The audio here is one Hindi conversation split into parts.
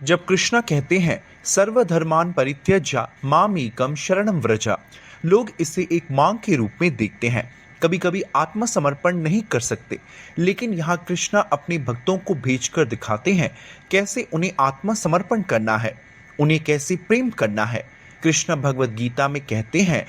जब कृष्णा कहते हैं सर्वधर्मान परित्यज्य मामेकम शरणम व्रजा, लोग इसे एक मांग के रूप में देखते हैं। कभी कभी आत्मसमर्पण नहीं कर सकते, लेकिन यहाँ कृष्णा अपने भक्तों को भेजकर दिखाते हैं कैसे उन्हें आत्मसमर्पण करना है, उन्हें कैसे प्रेम करना है। कृष्ण भगवत गीता में कहते हैं,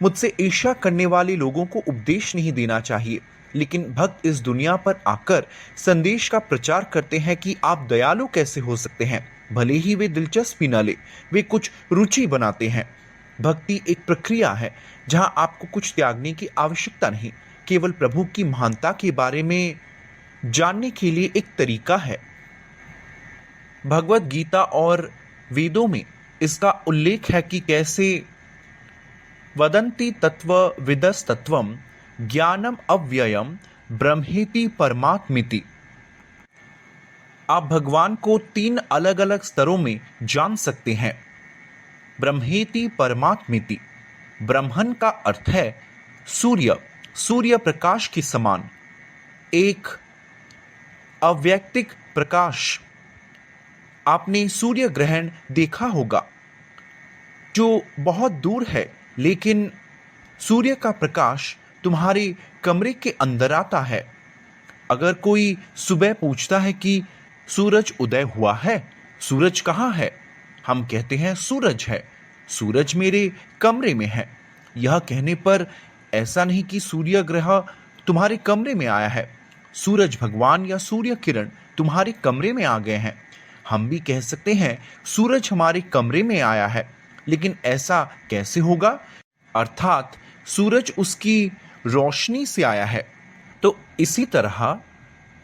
मुझसे ईर्ष्या करने वाले लोगों को उपदेश नहीं देना चाहिए, लेकिन भक्त इस दुनिया पर आकर संदेश का प्रचार करते हैं कि आप दयालु कैसे हो सकते हैं। भले ही वे दिलचस्पी न ले, वे कुछ रुचि बनाते हैं। भक्ति एक प्रक्रिया है जहां आपको कुछ त्यागने की आवश्यकता नहीं, केवल प्रभु की महानता के बारे में जानने के लिए एक तरीका है। भगवत गीता और वेदों में इसका उल्लेख है कि कैसे वदन्ति तत्व विदस्तत्वम ज्ञानम अव्ययम ब्रह्मेति परमात्मिति। आप भगवान को 3 अलग अलग स्तरों में जान सकते हैं। ब्रह्मेति परमात्मिति, ब्रह्मन का अर्थ है सूर्य, सूर्य प्रकाश के समान, एक अव्यक्तिक प्रकाश। आपने सूर्य ग्रहण देखा होगा जो बहुत दूर है, लेकिन सूर्य का प्रकाश तुम्हारे कमरे के अंदर आता है। अगर कोई सुबह पूछता है कि सूरज उदय हुआ है, सूरज कहाँ है, हम कहते हैं सूरज है, सूरज मेरे कमरे में है। यह कहने पर ऐसा नहीं कि सूर्य ग्रह तुम्हारे कमरे में आया है, सूरज भगवान या सूर्य किरण तुम्हारे कमरे में आ गए हैं। हम भी कह सकते हैं सूरज हमारे कमरे में आया है, लेकिन ऐसा कैसे होगा? अर्थात सूरज उसकी रोशनी से आया है। तो इसी तरह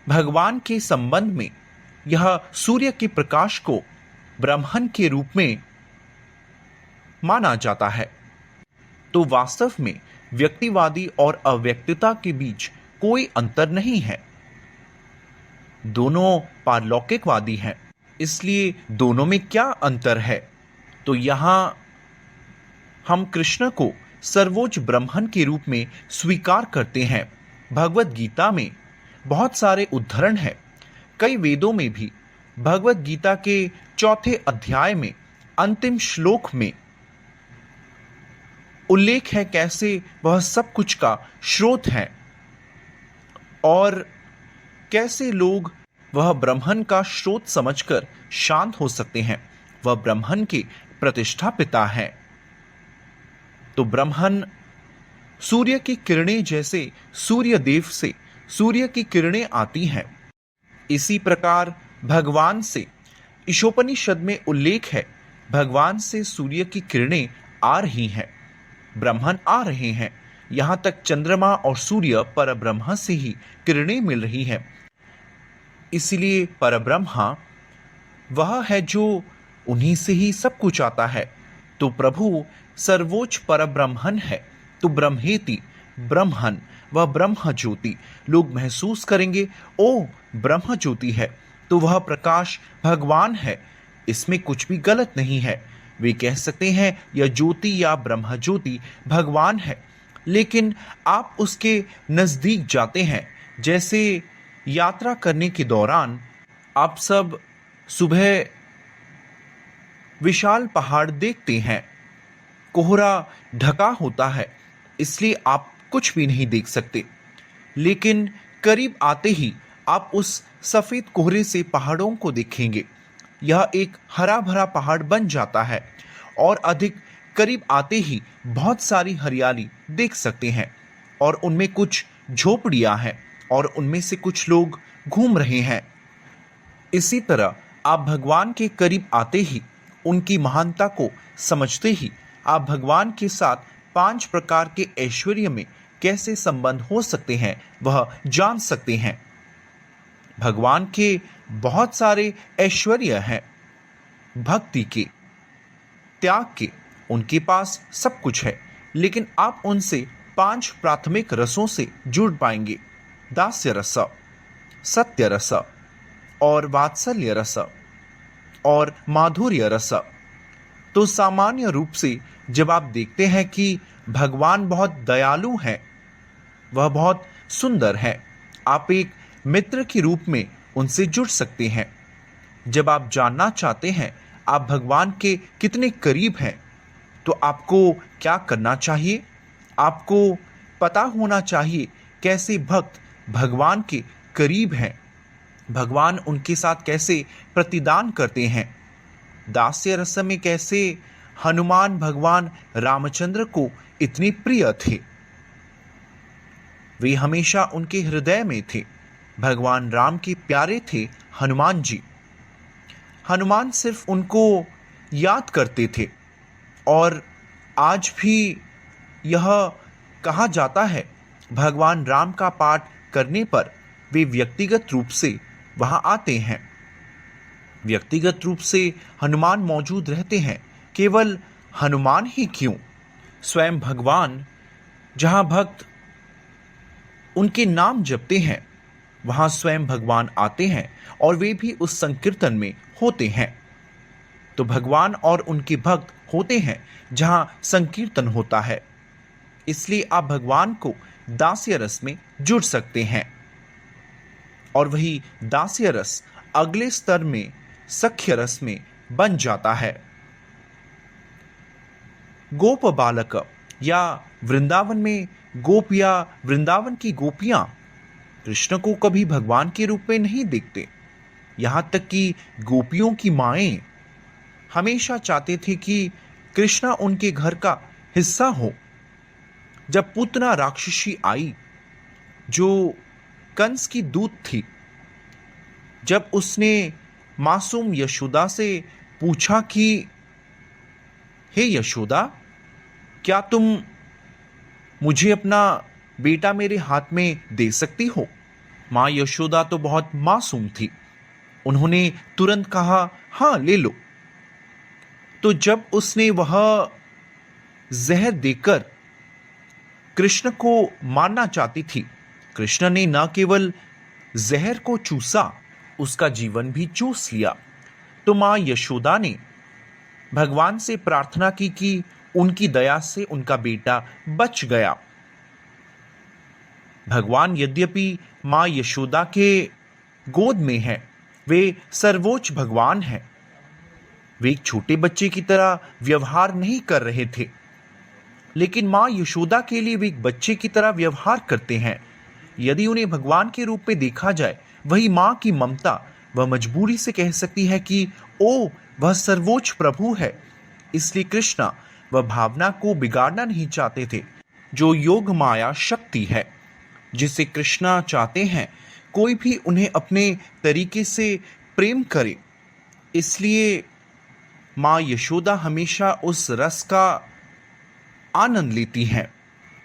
भगवान के संबंध में यह सूर्य के प्रकाश को ब्रह्मन के रूप में माना जाता है। तो वास्तव में व्यक्तिवादी और अव्यक्तता के बीच कोई अंतर नहीं है, दोनों पारलौकिकवादी हैं। इसलिए दोनों में क्या अंतर है? तो यहां हम कृष्ण को सर्वोच्च ब्रह्मन के रूप में स्वीकार करते हैं। भगवत गीता में बहुत सारे उद्धरण हैं, कई वेदों में भी। भगवत गीता के 4 अध्याय में अंतिम श्लोक में उल्लेख है कैसे वह सब कुछ का स्रोत है और कैसे लोग वह ब्रह्मन का स्रोत समझकर शांत हो सकते हैं। वह ब्रह्मन के प्रतिष्ठापिता हैं। तो ब्रह्मन सूर्य की किरणें जैसे सूर्य देव से सूर्य की किरणें आती हैं। इसी प्रकार भगवान से ईशोपनिषद में उल्लेख है, भगवान से सूर्य की किरणें आ रही हैं, ब्रह्मन आ रहे हैं। यहां तक चंद्रमा और सूर्य परब्रह्म से ही किरणें मिल रही हैं। इसलिए परब्रह्म वह है जो उन्हीं से ही सब कुछ आता है। तो प्रभु सर्वोच्च परब्रह्मन है। तो ब्रह्मेति, ब्रह्मन, वह ब्रह्म ज्योति। लोग महसूस करेंगे, ओ ब्रह्म ज्योति है, तो वह प्रकाश भगवान है। इसमें कुछ भी गलत नहीं है। वे कह सकते हैं यह ज्योति या ब्रह्म ज्योति भगवान है, लेकिन आप उसके नजदीक जाते हैं। जैसे यात्रा करने के दौरान आप सब सुबह विशाल पहाड़ देखते हैं, कोहरा ढका होता है, इसलिए आप कुछ भी नहीं देख सकते, लेकिन करीब आते ही आप उस सफेद कोहरे से पहाड़ों को देखेंगे। यह एक हरा भरा पहाड़ बन जाता है और अधिक करीब आते ही बहुत सारी हरियाली देख सकते हैं और उनमें कुछ झोपड़ियां हैं और उनमें से कुछ लोग घूम रहे हैं। इसी तरह आप भगवान के करीब आते ही, उनकी महानता को समझते ही, आप भगवान के साथ 5 प्रकार के ऐश्वर्य में कैसे संबंध हो सकते हैं वह जान सकते हैं। भगवान के बहुत सारे ऐश्वर्य हैं, भक्ति के, त्याग के, उनके पास सब कुछ है, लेकिन आप उनसे 5 प्राथमिक रसों से जुड़ पाएंगे, दास्य रस, सत्य रस और वात्सल्य रस और माधुर्य रस। तो सामान्य रूप से जब आप देखते हैं कि भगवान बहुत दयालु हैं, वह बहुत सुंदर है, आप एक मित्र के रूप में उनसे जुड़ सकते हैं। जब आप जानना चाहते हैं आप भगवान के कितने करीब हैं, तो आपको क्या करना चाहिए? आपको पता होना चाहिए कैसे भक्त भगवान के करीब हैं, भगवान उनके साथ कैसे प्रतिदान करते हैं। दास्य रस में कैसे हनुमान भगवान रामचंद्र को इतने प्रिय थे, वे हमेशा उनके हृदय में थे। भगवान राम के प्यारे थे हनुमान जी। हनुमान सिर्फ उनको याद करते थे और आज भी यह कहा जाता है भगवान राम का पाठ करने पर वे व्यक्तिगत रूप से वहां आते हैं। व्यक्तिगत रूप से हनुमान मौजूद रहते हैं। केवल हनुमान ही क्यों, स्वयं भगवान जहां भक्त उनके नाम जपते हैं वहां स्वयं भगवान आते हैं और वे भी उस संकीर्तन में होते हैं। तो भगवान और उनके भक्त होते हैं जहां संकीर्तन होता है। इसलिए आप भगवान को दास्य रस में जुड़ सकते हैं और वही दास्य रस अगले स्तर में सख्य रस में बन जाता है। गोप बालक या वृंदावन में गोप या वृंदावन की गोपियां कृष्ण को कभी भगवान के रूप में नहीं देखते। यहां तक कि गोपियों की माएं हमेशा चाहते थे कि कृष्णा उनके घर का हिस्सा हो। जब पूतना राक्षसी आई जो कंस की दूत थी, जब उसने मासूम यशोदा से पूछा कि हे यशोदा, क्या तुम मुझे अपना बेटा मेरे हाथ में दे सकती हो? मां यशोदा तो बहुत मासूम थी, उन्होंने तुरंत कहा हां ले लो। तो जब उसने वह जहर देकर कृष्ण को मारना चाहती थी, कृष्ण ने न केवल जहर को चूसा, उसका जीवन भी चूस लिया। तो मां यशोदा ने भगवान से प्रार्थना की कि उनकी दया से उनका बेटा बच गया। भगवान यद्यपि मां यशोदा के गोद में है, वे सर्वोच्च भगवान हैं। वे एक छोटे बच्चे की तरह व्यवहार नहीं कर रहे थे, लेकिन मां यशोदा के लिए वे एक बच्चे की तरह व्यवहार करते हैं। यदि उन्हें भगवान के रूप में देखा जाए, वही मां की ममता वह मजबूरी से कह सकती है कि ओ वह सर्वोच्च प्रभु है। इसलिए कृष्णा वह भावना को बिगाड़ना नहीं चाहते थे जो योग माया शक्ति है, जिसे कृष्णा चाहते हैं कोई भी उन्हें अपने तरीके से प्रेम करे। इसलिए मां यशोदा हमेशा उस रस का आनंद लेती हैं।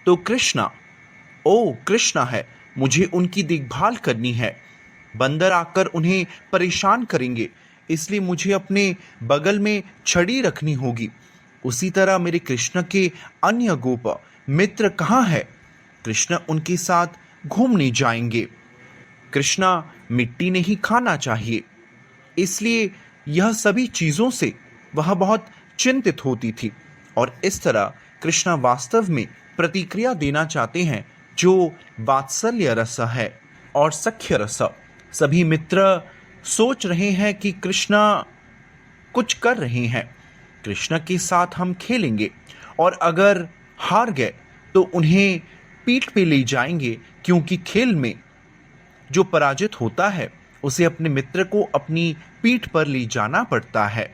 तो कृष्णा ओ कृष्णा है, मुझे उनकी देखभाल करनी है। बंदर आकर उन्हें परेशान करेंगे, इसलिए मुझे अपने बगल में छड़ी रखनी होगी। उसी तरह मेरे कृष्ण के अन्य गोप मित्र कहाँ है? कृष्ण उनके साथ घूमने जाएंगे। कृष्णा मिट्टी नहीं खाना चाहिए, इसलिए यह सभी चीजों से वह बहुत चिंतित होती थी। और इस तरह कृष्णा वास्तव में प्रतिक्रिया देना चाहते हैं जो वात्सल्य रस है और सख्य रस। सभी मित्र सोच रहे हैं कि कृष्णा कुछ कर रहे हैं, कृष्ण के साथ हम खेलेंगे और अगर हार गए तो उन्हें पीठ पे ले जाएंगे, क्योंकि खेल में जो पराजित होता है उसे अपने मित्र को अपनी पीठ पर ले जाना पड़ता है।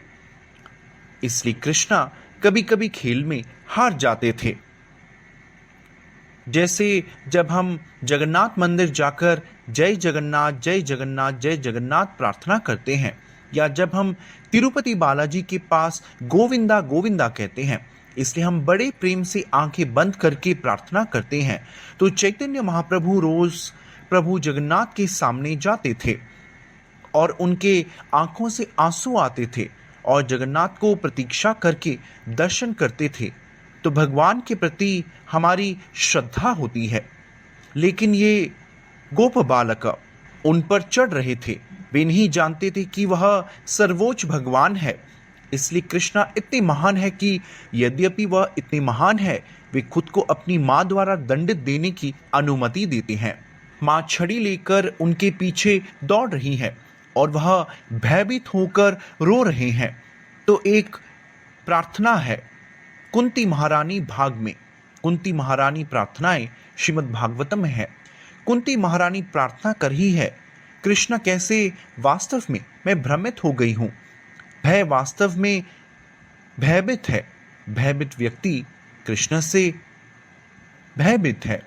इसलिए कृष्णा कभी कभी खेल में हार जाते थे। जैसे जब हम जगन्नाथ मंदिर जाकर जय जगन्नाथ जय जगन्नाथ जय जगन्नाथ प्रार्थना करते हैं, या जब हम तिरुपति बालाजी के पास गोविंदा गोविंदा कहते हैं, इसलिए हम बड़े प्रेम से आंखें बंद करके प्रार्थना करते हैं। तो चैतन्य महाप्रभु रोज प्रभु जगन्नाथ के सामने जाते थे और उनके आंखों से आंसू आते थे और जगन्नाथ को प्रतीक्षा करके दर्शन करते थे। तो भगवान के प्रति हमारी श्रद्धा होती है। लेकिन ये गोप बालक उन पर चढ़ रहे थे, वे नहीं जानते थे कि वह सर्वोच्च भगवान है। इसलिए कृष्णा इतने महान है कि यद्यपि वह इतने महान है, वे खुद को अपनी मां द्वारा दंडित देने की अनुमति देते हैं। मां छड़ी लेकर उनके पीछे दौड़ रही है, और वह भयभीत होकर रो रहे हैं। तो एक प्रार्थना है कुंती महारानी भाग में, कुंती महारानी प्रार्थनाएं श्रीमद् भागवतम में है। कुंती महारानी प्रार्थना कर ही है, कृष्ण कैसे वास्तव में मैं भ्रमित हो गई हूं। भय वास्तव में भयभीत है, भयभीत व्यक्ति कृष्ण से भयभीत है,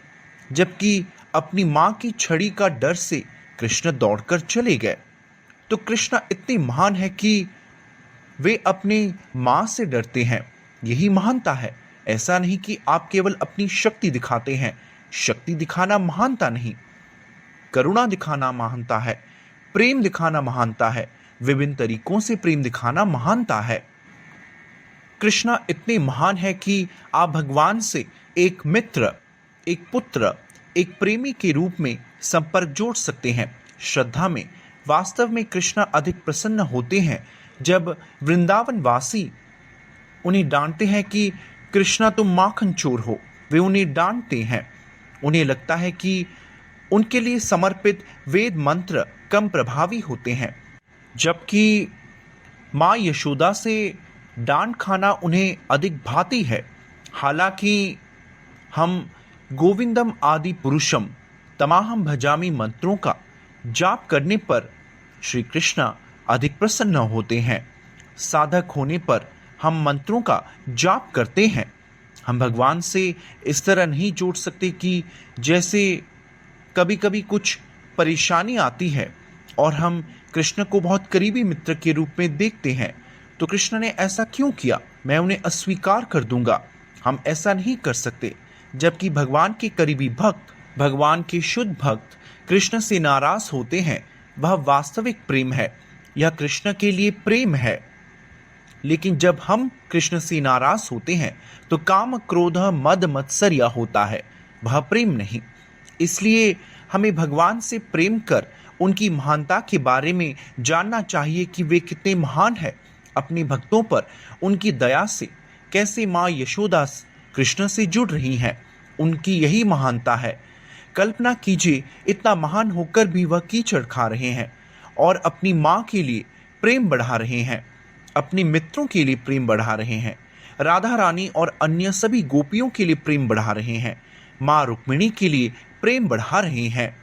जबकि अपनी मां की छड़ी का डर से कृष्ण दौड़कर चले गए। तो कृष्ण इतने महान है कि वे अपनी मां से डरते हैं, यही महानता है। ऐसा नहीं कि आप केवल अपनी शक्ति दिखाते हैं, शक्ति दिखाना महानता नहीं, करुणा दिखाना महानता है, प्रेम दिखाना महानता है, विभिन्न तरीकों से प्रेम दिखाना महानता है। कृष्ण इतने महान है कि आप भगवान से एक मित्र, एक पुत्र, एक प्रेमी के रूप में संपर्क जोड़ सकते हैं। श्रद्धा में वास्तव में कृष्ण अधिक प्रसन्न होते हैं जब वृंदावन वासी उन्हें डांटते हैं कि कृष्णा तुम माखन चोर हो। वे उन्हें डांटते हैं, उन्हें लगता है कि उनके लिए समर्पित वेद मंत्र कम प्रभावी होते हैं, जबकि माँ यशोदा से डांट खाना उन्हें अधिक भाती है। हालांकि हम गोविंदम आदि पुरुषम तमाहम भजामी मंत्रों का जाप करने पर श्री कृष्ण अधिक प्रसन्न होते हैं। साधक होने पर हम मंत्रों का जाप करते हैं। हम भगवान से इस तरह नहीं जोड़ सकते कि जैसे कभी कभी कुछ परेशानी आती है और हम कृष्ण को बहुत करीबी मित्र के रूप में देखते हैं, तो कृष्ण ने ऐसा क्यों किया, मैं उन्हें अस्वीकार कर दूंगा। हम ऐसा नहीं कर सकते। जबकि भगवान के करीबी भक्त, भगवान के शुद्ध भक्त कृष्ण से नाराज होते हैं, वह वास्तविक प्रेम है, यह कृष्ण के लिए प्रेम है। लेकिन जब हम कृष्ण से नाराज होते हैं तो काम क्रोध मद मत्सर्य होता है, वह प्रेम नहीं। इसलिए हमें भगवान से प्रेम कर उनकी महानता के बारे में जानना चाहिए कि वे कितने महान हैं। अपने भक्तों पर उनकी दया से कैसे माँ यशोदा कृष्ण से जुड़ रही हैं, उनकी यही महानता है। कल्पना कीजिए, इतना महान होकर भी वह कीचड़ खा रहे हैं और अपनी माँ के लिए प्रेम बढ़ा रहे हैं, अपने मित्रों के लिए प्रेम बढ़ा रहे हैं, राधा रानी और अन्य सभी गोपियों के लिए प्रेम बढ़ा रहे हैं, माँ रुक्मिणी के लिए प्रेम बढ़ा रहे हैं।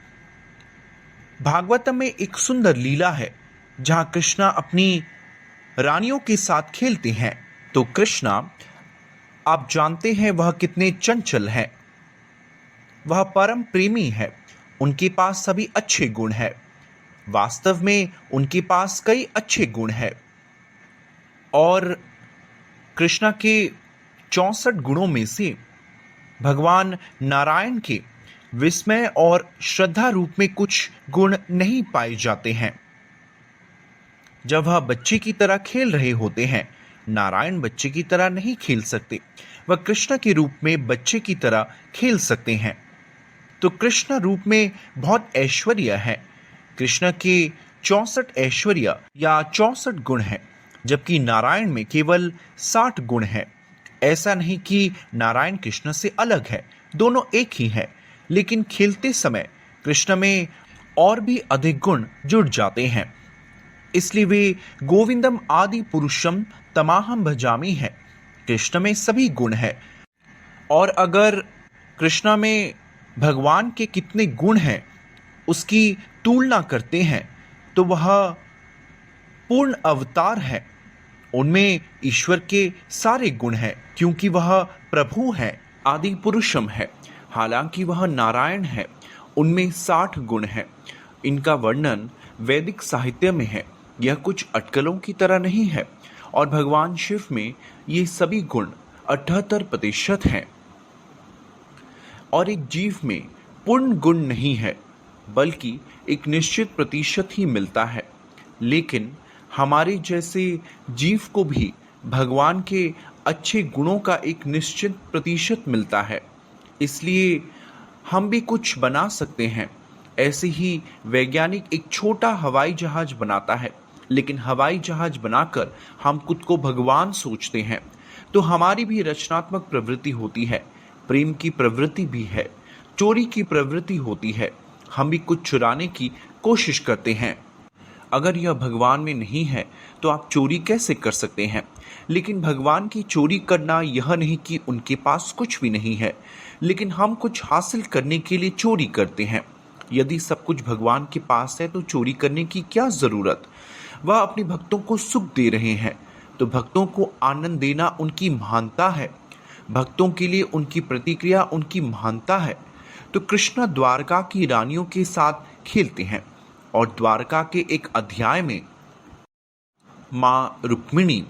भागवतम में एक सुंदर लीला है जहां कृष्णा अपनी रानियों के साथ खेलते हैं। तो कृष्णा, आप जानते हैं वह कितने चंचल हैं, वह परम प्रेमी है, उनके पास सभी अच्छे गुण हैं। वास्तव में उनके पास कई अच्छे गुण हैं और कृष्णा के 64 गुणों में से भगवान नारायण के विस्मय और श्रद्धा रूप में कुछ गुण नहीं पाए जाते हैं। जब वह बच्चे की तरह खेल रहे होते हैं, नारायण बच्चे की तरह नहीं खेल सकते, वह कृष्ण के रूप में बच्चे की तरह खेल सकते हैं। तो कृष्ण रूप में बहुत ऐश्वर्य है। कृष्ण के 64 ऐश्वर्य या 64 गुण हैं, जबकि नारायण में केवल 60 गुण हैं। ऐसा नहीं कि नारायण कृष्ण से अलग है, दोनों एक ही है, लेकिन खेलते समय कृष्ण में और भी अधिक गुण जुड़ जाते हैं। इसलिए वे गोविंदम आदि पुरुषम तमाहम भजामी है। कृष्ण में सभी गुण है और अगर कृष्ण में भगवान के कितने गुण हैं उसकी तुलना करते हैं तो वह पूर्ण अवतार है। उनमें ईश्वर के सारे गुण हैं क्योंकि वह प्रभु है, आदि पुरुषम है। हालांकि वह नारायण है, उनमें 60 गुण हैं। इनका वर्णन वैदिक साहित्य में है, यह कुछ अटकलों की तरह नहीं है। और भगवान शिव में ये सभी गुण 78% हैं। और एक जीव में पूर्ण गुण नहीं है, बल्कि एक निश्चित प्रतिशत ही मिलता है। लेकिन हमारे जैसे जीव को भी भगवान के अच्छे गुणों का एक निश्चित प्रतिशत मिलता है, इसलिए हम भी कुछ बना सकते हैं। ऐसे ही वैज्ञानिक एक छोटा हवाई जहाज बनाता है, लेकिन हवाई जहाज बनाकर हम खुद को भगवान सोचते हैं। तो हमारी भी रचनात्मक प्रवृत्ति होती है, प्रेम की प्रवृत्ति भी है, चोरी की प्रवृत्ति होती है, हम भी कुछ चुराने की कोशिश करते हैं। अगर यह भगवान में नहीं है तो आप चोरी कैसे कर सकते हैं? लेकिन भगवान की चोरी करना यह नहीं कि उनके पास कुछ भी नहीं है, लेकिन हम कुछ हासिल करने के लिए चोरी करते हैं। यदि सब कुछ भगवान के पास है तो चोरी करने की क्या जरूरत? वह अपने भक्तों को सुख दे रहे हैं, तो भक्तों को आनंद देना उनकी महानता है। भक्तों के लिए उनकी प्रतिक्रिया उनकी महानता है। तो कृष्ण द्वारका की रानियों के साथ खेलते हैं और द्वारका के एक अध्याय में माँ रुक्मिणी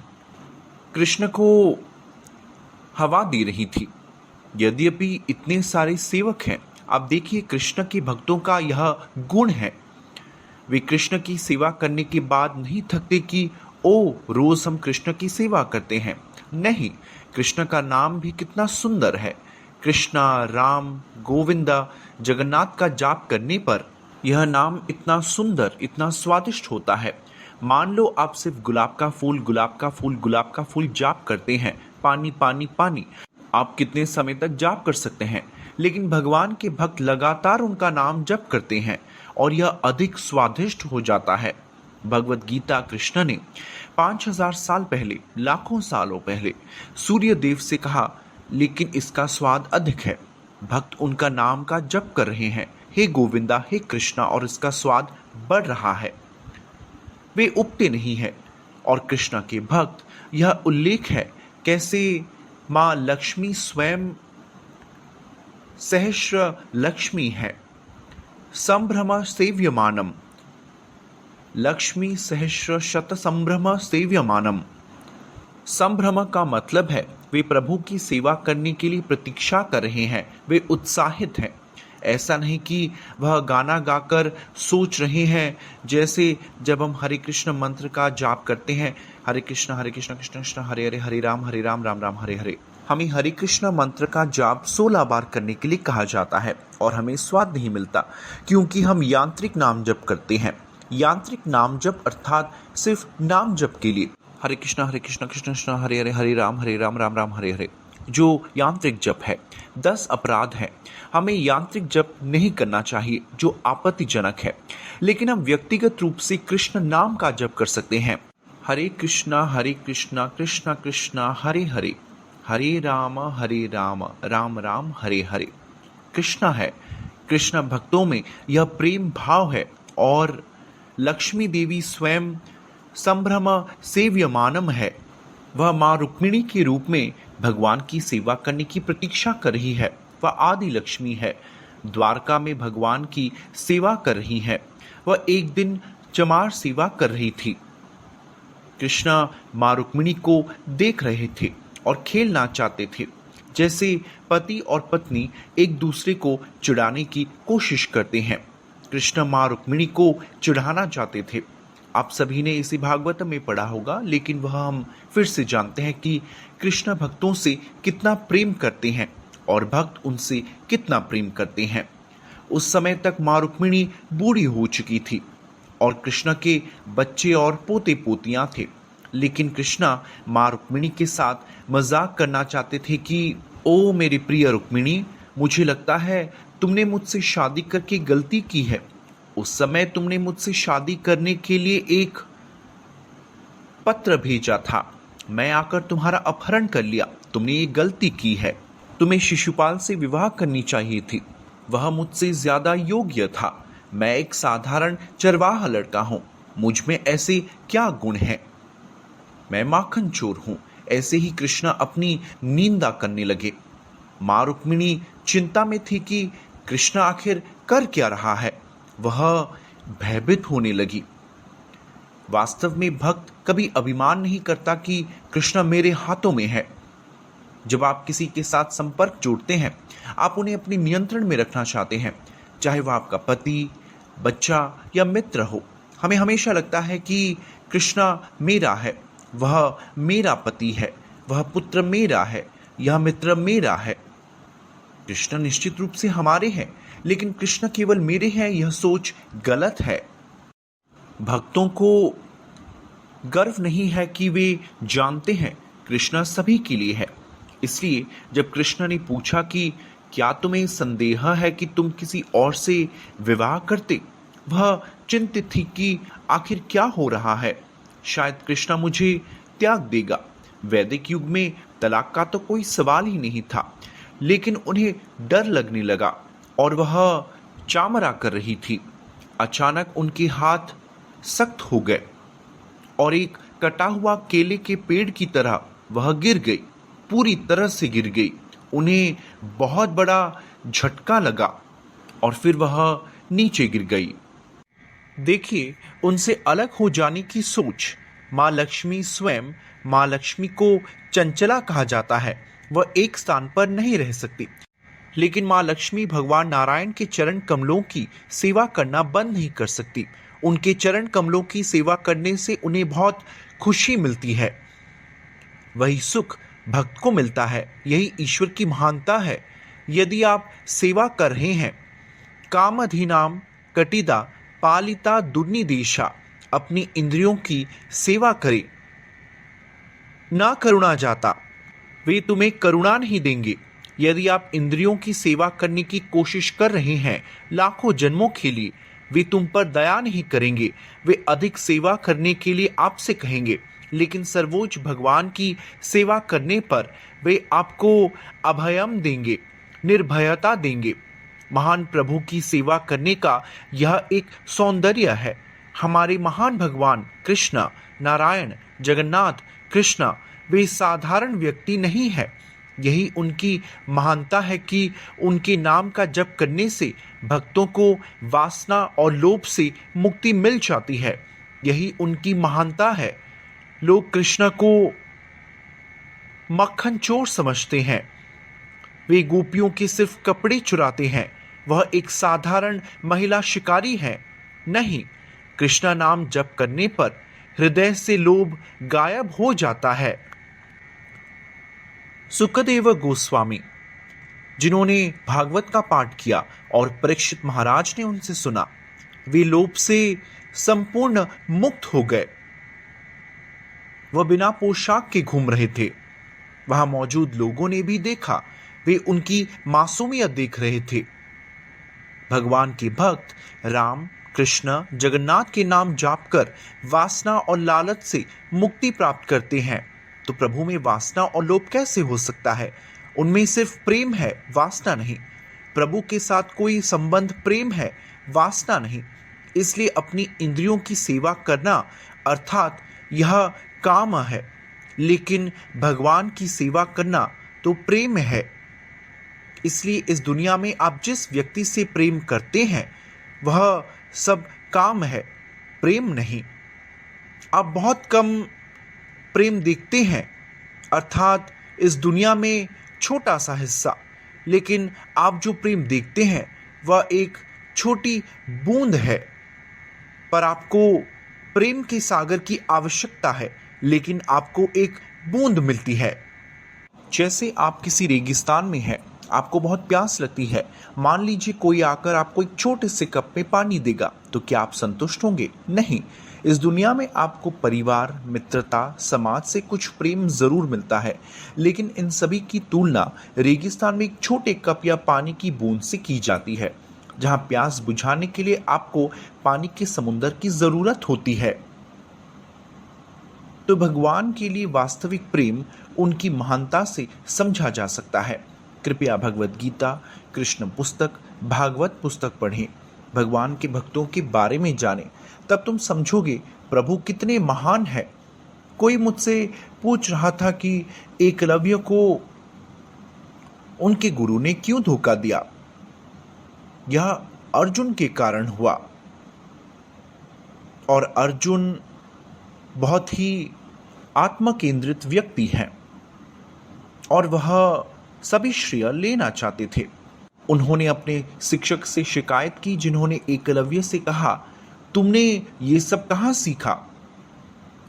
कृष्ण को हवा दे रही थी। यद्यपि इतने सारे सेवक हैं, आप देखिए कृष्ण के भक्तों का यह गुण है, वे कृष्ण की सेवा करने के बाद नहीं थकते कि ओ रोज हम कृष्ण की सेवा करते हैं। नहीं, कृष्ण का नाम भी कितना सुंदर है। कृष्णा, राम, गोविंदा, जगन्नाथ का जाप करने पर यह नाम इतना सुंदर, इतना स्वादिष्ट होता है। मान लो आप सिर्फ गुलाब का फूल, गुलाब का फूल, गुलाब का फूल जाप करते हैं, पानी पानी पानी, आप कितने समय तक जाप कर सकते हैं? लेकिन भगवान के भक्त लगातार उनका नाम जप करते हैं और यह अधिक स्वादिष्ट हो जाता है। भगवत गीता कृष्ण ने 5000 साल पहले, लाखों सालों पहले सूर्य देव से कहा, लेकिन इसका स्वाद अधिक है। भक्त उनका नाम का जप कर रहे हैं, हे गोविंदा, हे कृष्णा, और इसका स्वाद बढ़ रहा है। वे उबते नहीं है। और कृष्णा के भक्त, यह उल्लेख है कैसे माँ लक्ष्मी स्वयं सहस्र लक्ष्मी है। संभ्रम सेव्यमानम, लक्ष्मी सहस्र शत संभ्रम सेव्यमानम। संभ्रम का मतलब है वे प्रभु की सेवा करने के लिए प्रतीक्षा कर रहे हैं, वे उत्साहित हैं। ऐसा नहीं कि वह गाना गाकर सोच रहे हैं, जैसे जब हम हरे कृष्ण मंत्र का जाप करते हैं, हरे कृष्ण कृष्ण कृष्ण हरे हरे, हरे राम राम राम हरे हरे। हमें हरे कृष्ण मंत्र का जाप 16 बार करने के लिए कहा जाता है और हमें स्वाद नहीं मिलता, क्योंकि हम यांत्रिक नाम जप करते हैं। यांत्रिक नाम जप अर्थात सिर्फ नाम जप के लिए, हरे कृष्ण कृष्ण कृष्ण हरे हरे, हरे राम राम राम हरे हरे, जो यांत्रिक जप है। 10 अपराध है, हमें यांत्रिक जप नहीं करना चाहिए जो आपत्तिजनक है। लेकिन हम व्यक्तिगत रूप से कृष्ण नाम का जप कर सकते हैं। हरे कृष्णा कृष्णा कृष्णा हरे हरे, हरे राम राम राम हरे हरे। कृष्णा है, कृष्ण भक्तों में यह प्रेम भाव है। और लक्ष्मी देवी स्वयं संभ्रम सेव्यमानम है, वह माँ रुक्मिणी के रूप में भगवान की सेवा करने की प्रतीक्षा कर रही है। वह आदि लक्ष्मी है, द्वारका में भगवान की सेवा कर रही है। वह एक दिन चमार सेवा कर रही थी। कृष्णा माँ रुक्मिणी को देख रहे थे और खेलना चाहते थे, जैसे पति और पत्नी एक दूसरे को चिढ़ाने की कोशिश करते हैं। कृष्ण माँ रुक्मिणी को चिढ़ाना चाहते थे। आप सभी ने इसी भागवत में पढ़ा होगा, लेकिन वह हम फिर से जानते हैं कि कृष्ण भक्तों से कितना प्रेम करते हैं और भक्त उनसे कितना प्रेम करते हैं। उस समय तक माँ रुक्मिणी बूढ़ी हो चुकी थी और कृष्ण के बच्चे और पोते पोतियां थे, लेकिन कृष्णा माँ रुक्मिणी के साथ मजाक करना चाहते थे कि ओ मेरी प्रिय रुक्मिणी, मुझे लगता है तुमने मुझसे शादी करके गलती की है। उस समय तुमने मुझसे शादी करने के लिए एक पत्र भेजा था, मैं आकर तुम्हारा अपहरण कर लिया। तुमने ये गलती की है। तुम्हें शिशुपाल से विवाह करनी चाहिए थी, वह मुझसे ज्यादा योग्य था। मैं एक साधारण चरवाहा लड़का हूं, मुझ में ऐसे क्या गुण हैं? मैं माखन चोर हूं। ऐसे ही कृष्ण अपनी निंदा करने लगे। माँ रुक्मिणी चिंता में थी कि कृष्ण आखिर कर क्या रहा है। वह भयभीत होने लगी। वास्तव में भक्त कभी अभिमान नहीं करता कि कृष्ण मेरे हाथों में है। जब आप किसी के साथ संपर्क जोड़ते हैं, आप उन्हें अपने नियंत्रण में रखना चाहते हैं, चाहे वह आपका पति, बच्चा या मित्र हो। हमें हमेशा लगता है कि कृष्ण मेरा है, वह मेरा पति है, वह पुत्र मेरा है, यह मित्र मेरा है। कृष्ण निश्चित रूप से हमारे हैं, लेकिन कृष्ण केवल मेरे हैं, यह सोच गलत है। भक्तों को गर्व नहीं है कि वे जानते हैं कृष्ण सभी के लिए है। इसलिए जब कृष्ण ने पूछा कि क्या तुम्हें संदेह है कि तुम किसी और से विवाह करते, वह चिंतित थी कि आखिर क्या हो रहा है। शायद कृष्णा मुझे त्याग देगा। वैदिक युग में तलाक का तो कोई सवाल ही नहीं था, लेकिन उन्हें डर लगने लगा और वह चामरा कर रही थी। अचानक उनके हाथ सख्त हो गए और एक कटा हुआ केले के पेड़ की तरह वह गिर गई, पूरी तरह से गिर गई। उन्हें बहुत बड़ा झटका लगा और फिर वह नीचे गिर गई। देखिए, उनसे अलग हो जाने की सोच। माँ लक्ष्मी स्वयं, माँ लक्ष्मी को चंचला कहा जाता है। वह एक स्थान पर नहीं रह सकती, लेकिन माँ लक्ष्मी भगवान नारायण के चरण कमलों की सेवा करना बंद नहीं कर सकती। उनके चरण कमलों की सेवा करने से उन्हें बहुत खुशी मिलती है। वही सुख भक्त को मिलता है। यही ईश्वर की महानता है। यदि आप सेवा कर रहे हैं, कामधीनाम कटिदा पालिता दुर्निदेशा, अपनी इंद्रियों की सेवा करें। ना करुणा जाता, वे तुम्हें करुणा नहीं देंगे। यदि आप इंद्रियों की सेवा करने की कोशिश कर रहे हैं लाखों जन्मों के लिए, वे तुम पर दया नहीं करेंगे। वे अधिक सेवा करने के लिए आपसे कहेंगे, लेकिन सर्वोच्च भगवान की सेवा करने पर वे आपको अभयम देंगे, निर्भयता देंगे। महान प्रभु की सेवा करने का यह एक सौंदर्य है। हमारे महान भगवान कृष्ण, नारायण, जगन्नाथ कृष्ण, वे साधारण व्यक्ति नहीं है। यही उनकी महानता है कि उनके नाम का जप करने से भक्तों को वासना और लोभ से मुक्ति मिल जाती है। यही उनकी महानता है। लोग कृष्ण को मक्खन चोर समझते हैं। वे गोपियों के सिर्फ कपड़े चुराते हैं। वह एक साधारण महिला शिकारी है। नहीं, कृष्णा नाम जप करने पर हृदय से लोभ गायब हो जाता है। सुखदेव गोस्वामी, जिन्होंने भागवत का पाठ किया और परीक्षित महाराज ने उनसे सुना, वे लोभ से संपूर्ण मुक्त हो गए। वह बिना पोशाक के घूम रहे थे। वहां मौजूद लोगों ने भी देखा। वे उनकी मासूमियत देख रहे थे। भगवान के भक्त राम, कृष्ण, जगन्नाथ के नाम जाप कर वासना और लालच से मुक्ति प्राप्त करते हैं। तो प्रभु में वासना और लोभ कैसे हो सकता है? उनमें सिर्फ प्रेम है, वासना नहीं। प्रभु के साथ कोई संबंध प्रेम है, वासना नहीं। इसलिए अपनी इंद्रियों की सेवा करना अर्थात यह काम है, लेकिन भगवान की सेवा करना तो प्रेम है। इसलिए इस दुनिया में आप जिस व्यक्ति से प्रेम करते हैं वह सब काम है, प्रेम नहीं। आप बहुत कम प्रेम देखते हैं, अर्थात इस दुनिया में छोटा सा हिस्सा, लेकिन आप जो प्रेम देखते हैं वह एक छोटी बूंद है। पर आपको प्रेम के सागर की आवश्यकता है, लेकिन आपको एक बूंद मिलती है। जैसे आप किसी रेगिस्तान में हैं, आपको बहुत प्यास लगती है। मान लीजिए कोई आकर आपको एक छोटे से कप में पानी देगा, तो क्या आप संतुष्ट होंगे? नहीं। इस दुनिया में आपको परिवार, मित्रता, समाज से कुछ प्रेम जरूर मिलता है, लेकिन इन सभी की तुलना रेगिस्तान में एक छोटे कप या पानी की बूंद से की जाती है, जहां प्यास बुझाने के लिए आपको पानी के समुद्र की जरूरत होती है। तो भगवान के लिए वास्तविक प्रेम उनकी महानता से समझा जा सकता है। कृपया भगवत गीता, कृष्ण पुस्तक, भागवत पुस्तक पढ़ें, भगवान के भक्तों के बारे में जानें, तब तुम समझोगे प्रभु कितने महान है। कोई मुझसे पूछ रहा था कि एकलव्य को उनके गुरु ने क्यों धोखा दिया? यह अर्जुन के कारण हुआ, और अर्जुन बहुत ही आत्मकेंद्रित व्यक्ति है और वह सभी श्रेय लेना चाहते थे। उन्होंने अपने शिक्षक से शिकायत की, जिन्होंने एकलव्य से कहा, तुमने ये सब कहाँ सीखा?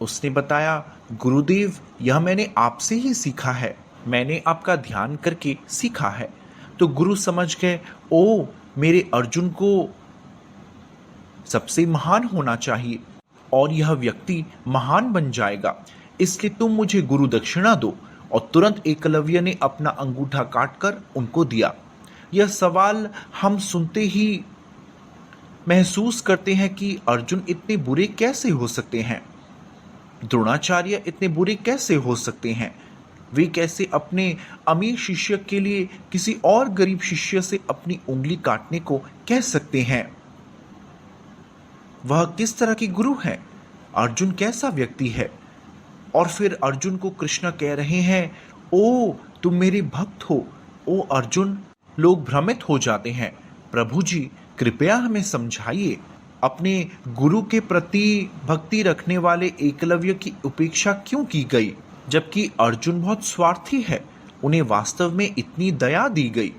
उसने बताया, गुरुदेव, यह मैंने आपसे ही सीखा है, मैंने आपका ध्यान करके सीखा है। तो गुरु समझ गए, ओ, मेरे अर्जुन को सबसे महान होना चाहिए और यह व्यक्ति महान बन जाएगा, इसलिए तुम मुझे गुरु दक्षिणा दो। और तुरंत एकलव्य ने अपना अंगूठा काटकर उनको दिया। यह सवाल हम सुनते ही महसूस करते हैं कि अर्जुन इतने बुरे कैसे हो सकते हैं, द्रोणाचार्य इतने बुरे कैसे हो सकते हैं, वे कैसे अपने अमीर शिष्य के लिए किसी और गरीब शिष्य से अपनी उंगली काटने को कह सकते हैं। वह किस तरह के गुरु हैं, अर्जुन कैसा व्यक्ति है। और फिर अर्जुन को कृष्ण कह रहे हैं, ओ तुम मेरे भक्त हो। ओ अर्जुन, लोग भ्रमित हो जाते हैं। प्रभु जी कृपया हमें समझाइए, अपने गुरु के प्रति भक्ति रखने वाले एकलव्य की उपेक्षा क्यों की गई, जबकि अर्जुन बहुत स्वार्थी है, उन्हें वास्तव में इतनी दया दी गई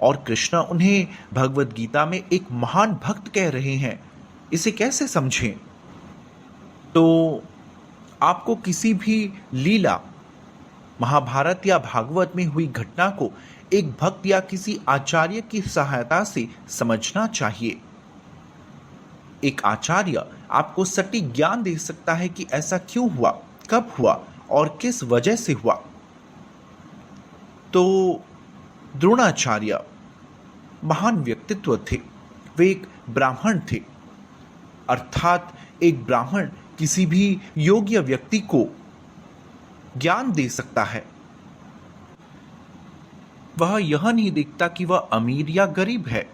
और कृष्ण उन्हें भगवत गीता में एक महान भक्त कह रहे हैं। इसे कैसे समझें? तो आपको किसी भी लीला, महाभारत या भागवत में हुई घटना को एक भक्त या किसी आचार्य की सहायता से समझना चाहिए। एक आचार्य आपको सटीक ज्ञान दे सकता है कि ऐसा क्यों हुआ, कब हुआ और किस वजह से हुआ। तो द्रोणाचार्य महान व्यक्तित्व थे। वे एक ब्राह्मण थे, अर्थात एक ब्राह्मण किसी भी योग्य व्यक्ति को ज्ञान दे सकता है। वह यह नहीं देखता कि वह अमीर या गरीब है,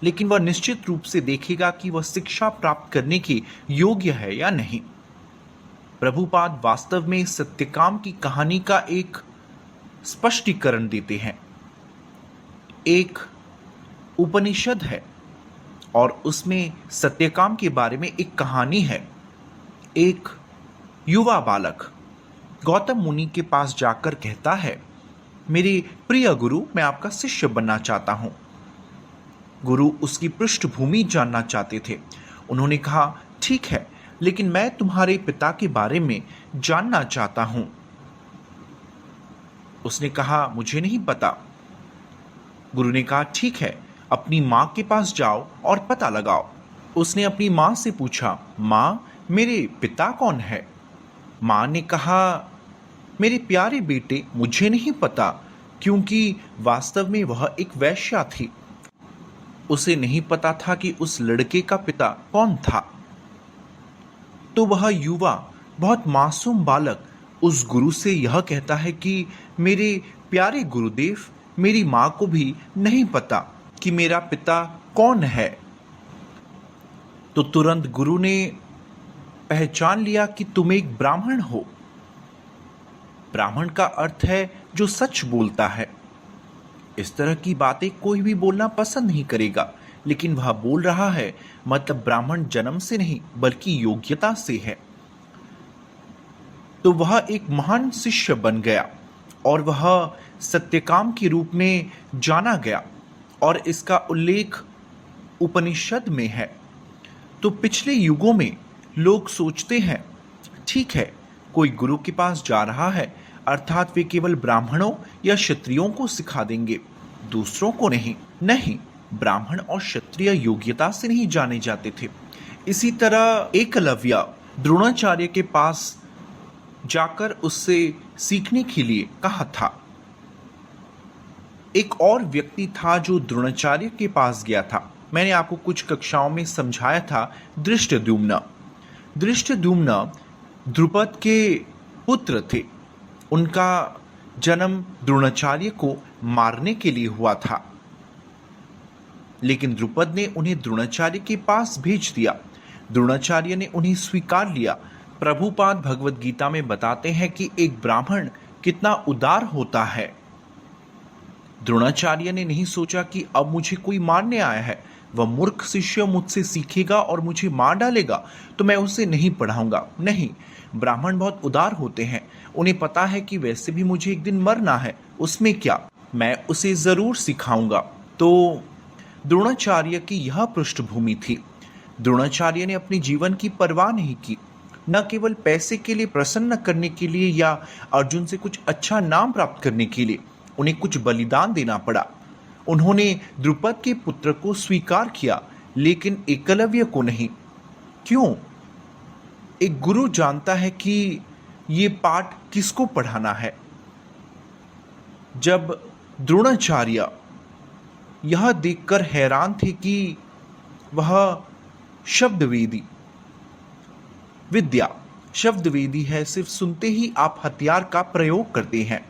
लेकिन वह निश्चित रूप से देखेगा कि वह शिक्षा प्राप्त करने के योग्य है या नहीं। प्रभुपाद वास्तव में सत्यकाम की कहानी का एक स्पष्टीकरण देते हैं। एक उपनिषद है और उसमें सत्यकाम के बारे में एक कहानी है। एक युवा बालक गौतम मुनि के पास जाकर कहता है, मेरे प्रिय गुरु, मैं आपका शिष्य बनना चाहता हूं। गुरु उसकी पृष्ठभूमि जानना चाहते थे। उन्होंने कहा, ठीक है, लेकिन मैं तुम्हारे पिता के बारे में जानना चाहता हूं। उसने कहा, मुझे नहीं पता। गुरु ने कहा, ठीक है, अपनी मां के पास जाओ और पता लगाओ। उसने अपनी मां से पूछा, मां, मेरे पिता कौन है? मां ने कहा, मेरे प्यारे बेटे, मुझे नहीं पता, क्योंकि वास्तव में वह एक वैश्या थी। उसे नहीं पता था कि उस लड़के का पिता कौन था। तो वह युवा, बहुत मासूम बालक उस गुरु से यह कहता है कि मेरे प्यारे गुरुदेव, मेरी मां को भी नहीं पता कि मेरा पिता कौन है। तो तुरंत गुरु ने पहचान लिया कि तुम एक ब्राह्मण हो। ब्राह्मण का अर्थ है जो सच बोलता है। इस तरह की बातें कोई भी बोलना पसंद नहीं करेगा, लेकिन वह बोल रहा है, मतलब ब्राह्मण जन्म से नहीं बल्कि योग्यता से है। तो वह एक महान शिष्य बन गया और वह सत्यकाम के रूप में जाना गया और इसका उल्लेख उपनिषद में है। तो पिछले युगों में लोग सोचते हैं, ठीक है, कोई गुरु के पास जा रहा है, अर्थात वे केवल ब्राह्मणों या क्षत्रियों को सिखा देंगे, दूसरों को नहीं। नहीं, ब्राह्मण और क्षत्रिय योग्यता से नहीं जाने जाते थे। इसी तरह एकलव्य द्रोणाचार्य के पास जाकर उससे सीखने के लिए कहा था। एक और व्यक्ति था जो द्रोणाचार्य के पास गया था। मैंने आपको कुछ कक्षाओं में समझाया था, धृष्टद्युम्न। धृष्टद्युम्न द्रुपद के पुत्र थे। उनका जन्म द्रोणाचार्य को मारने के लिए हुआ था, लेकिन द्रुपद ने उन्हें द्रोणाचार्य के पास भेज दिया। द्रोणाचार्य ने उन्हें स्वीकार लिया। प्रभुपाद भगवत गीता में बताते हैं कि एक ब्राह्मण कितना उदार होता है। द्रोणाचार्य ने नहीं सोचा कि अब मुझे कोई मारने आया है, वह मूर्ख शिष्य मुझसे सीखेगा और मुझे मार डालेगा, तो मैं उसे नहीं पढ़ाऊंगा। नहीं, ब्राह्मण बहुत उदार होते हैं। उन्हें पता है कि वैसे भी मुझे एक दिन मरना है, उसमें क्या, मैं उसे जरूर सिखाऊंगा। तो द्रोणाचार्य की यह पृष्ठभूमि थी। द्रोणाचार्य ने अपने जीवन की परवाह नहीं की, न केवल पैसे के लिए, प्रसन्न करने के लिए या अर्जुन से कुछ अच्छा नाम प्राप्त करने के लिए उन्हें कुछ बलिदान देना पड़ा। उन्होंने द्रुपद के पुत्र को स्वीकार किया, लेकिन एकलव्य को नहीं। क्यों? एक गुरु जानता है कि ये पाठ किसको पढ़ाना है। जब द्रोणाचार्य यह देखकर हैरान थे कि वह शब्दवेदी विद्या शब्दवेदी है, सिर्फ सुनते ही आप हथियार का प्रयोग करते हैं।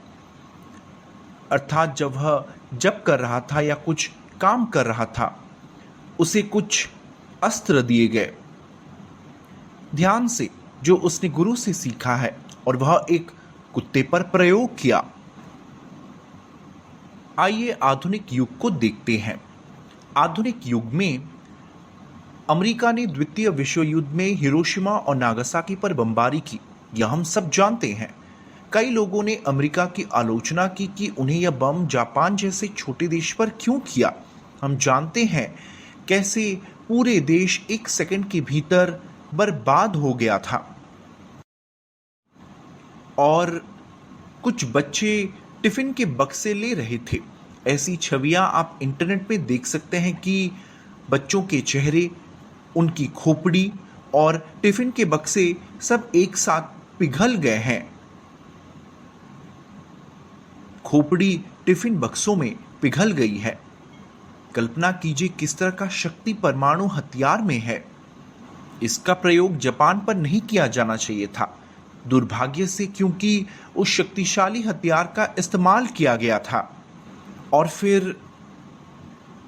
अर्थात जब वह जप कर रहा था या कुछ काम कर रहा था, उसे कुछ अस्त्र दिए गए ध्यान से, जो उसने गुरु से सीखा है, और वह एक कुत्ते पर प्रयोग किया। आइए आधुनिक युग को देखते हैं। आधुनिक युग में अमेरिका ने द्वितीय विश्व युद्ध में हिरोशिमा और नागासाकी पर बमबारी की, यह हम सब जानते हैं। कई लोगों ने अमेरिका की आलोचना की कि उन्हें यह बम जापान जैसे छोटे देश पर क्यों किया। हम जानते हैं कैसे पूरे देश एक सेकंड के भीतर बर्बाद हो गया था, और कुछ बच्चे टिफिन के बक्से ले रहे थे। ऐसी छवियां आप इंटरनेट पे देख सकते हैं कि बच्चों के चेहरे, उनकी खोपड़ी और टिफिन के बक्से सब एक साथ पिघल गए हैं। खोपड़ी टिफिन बक्सों में पिघल गई है। कल्पना कीजिए किस तरह का शक्ति परमाणु हथियार में है। इसका प्रयोग जापान पर नहीं किया जाना चाहिए था, दुर्भाग्य से, क्योंकि उस शक्तिशाली हथियार का इस्तेमाल किया गया था। और फिर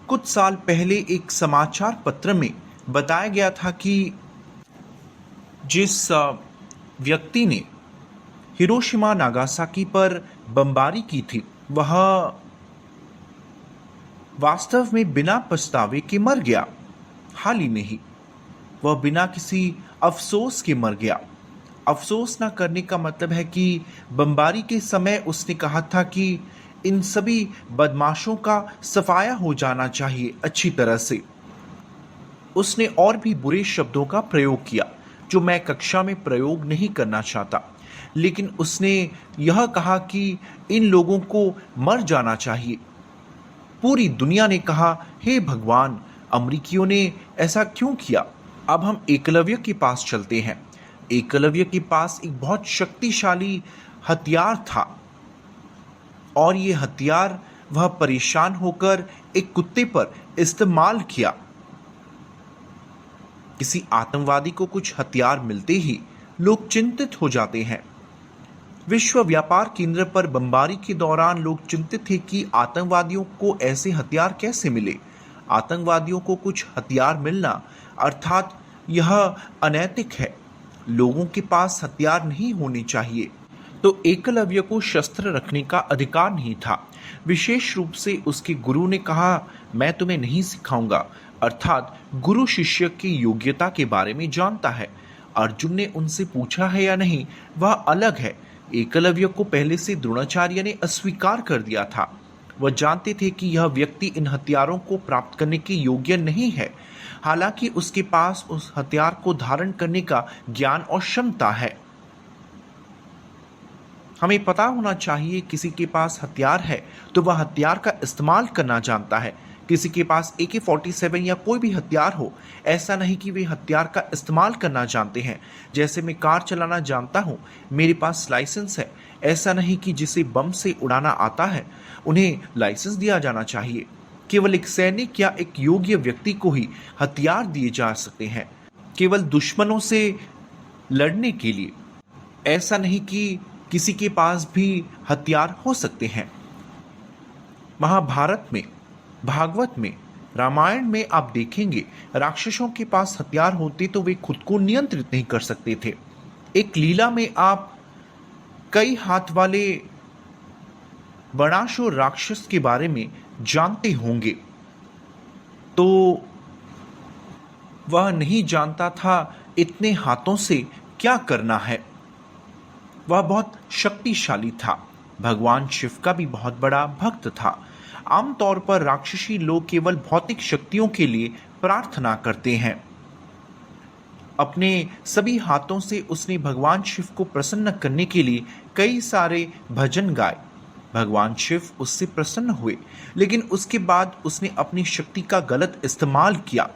कुछ साल पहले एक समाचार पत्र में बताया गया था कि जिस व्यक्ति ने हिरोशिमा नागासाकी पर बमबारी की थी, वह वास्तव में बिना पछतावे के मर गया। हाल ही में ही वह बिना किसी अफसोस के मर गया। अफसोस ना करने का मतलब है कि बमबारी के समय उसने कहा था कि इन सभी बदमाशों का सफाया हो जाना चाहिए अच्छी तरह से। उसने और भी बुरे शब्दों का प्रयोग किया जो मैं कक्षा में प्रयोग नहीं करना चाहता, लेकिन उसने यह कहा कि इन लोगों को मर जाना चाहिए। पूरी दुनिया ने कहा, हे भगवान, अमेरिकियों ने ऐसा क्यों किया। अब हम एकलव्य के पास चलते हैं। एकलव्य के पास एक बहुत शक्तिशाली हथियार था, और ये हथियार वह परेशान होकर एक कुत्ते पर इस्तेमाल किया। किसी आतंकवादी को कुछ हथियार मिलते ही लोग चिंतित हो जाते हैं। विश्व व्यापार केंद्र पर बमबारी के दौरान लोग चिंतित थे कि आतंकवादियों को ऐसे हथियार कैसे मिले। आतंकवादियों को कुछ हथियार मिलना अर्थात यह अनैतिक है। लोगों के पास हथियार नहीं होने चाहिए। तो एकलव्य को शस्त्र रखने का अधिकार नहीं था। विशेष रूप से उसके गुरु ने कहा, मैं तुम्हें नहीं सिखाऊंगा। अर्थात गुरु शिष्य की योग्यता के बारे में जानता है। अर्जुन ने उनसे पूछा है या नहीं, वह अलग है। एकलव्य को पहले से द्रोणाचार्य ने अस्वीकार कर दिया था। वह जानते थे कि यह व्यक्ति इन हथियारों को प्राप्त करने के योग्य नहीं है, हालांकि उसके पास उस हथियार को धारण करने का ज्ञान और क्षमता है। हमें पता होना चाहिए किसी के पास हथियार है तो वह हथियार का इस्तेमाल करना जानता है। किसी के पास AK-47 या कोई भी हथियार हो, ऐसा नहीं कि वे हथियार का इस्तेमाल करना जानते हैं। जैसे मैं कार चलाना जानता हूँ, मेरे पास लाइसेंस है, ऐसा नहीं कि जिसे बम से उड़ाना आता है उन्हें लाइसेंस दिया जाना चाहिए। केवल एक सैनिक या एक योग्य व्यक्ति को ही हथियार दिए जा सकते हैं, केवल दुश्मनों से लड़ने के लिए। ऐसा नहीं कि किसी के पास भी हथियार हो सकते हैं। महाभारत में, भागवत में, रामायण में आप देखेंगे राक्षसों के पास हथियार होते तो वे खुद को नियंत्रित नहीं कर सकते थे। एक लीला में आप कई हाथ वाले बणासुर राक्षस के बारे में जानते होंगे। तो वह नहीं जानता था इतने हाथों से क्या करना है। वह बहुत शक्तिशाली था। भगवान शिव का भी बहुत बड़ा भक्त था। आमतौर पर राक्षसी लोग केवल भौतिक शक्तियों के लिए प्रार्थना करते हैं। अपने सभी हाथों से उसने भगवान शिव को प्रसन्न करने के लिए कई सारे भजन गाए। भगवान शिव उससे प्रसन्न हुए, लेकिन उसके बाद उसने अपनी शक्ति का गलत इस्तेमाल किया।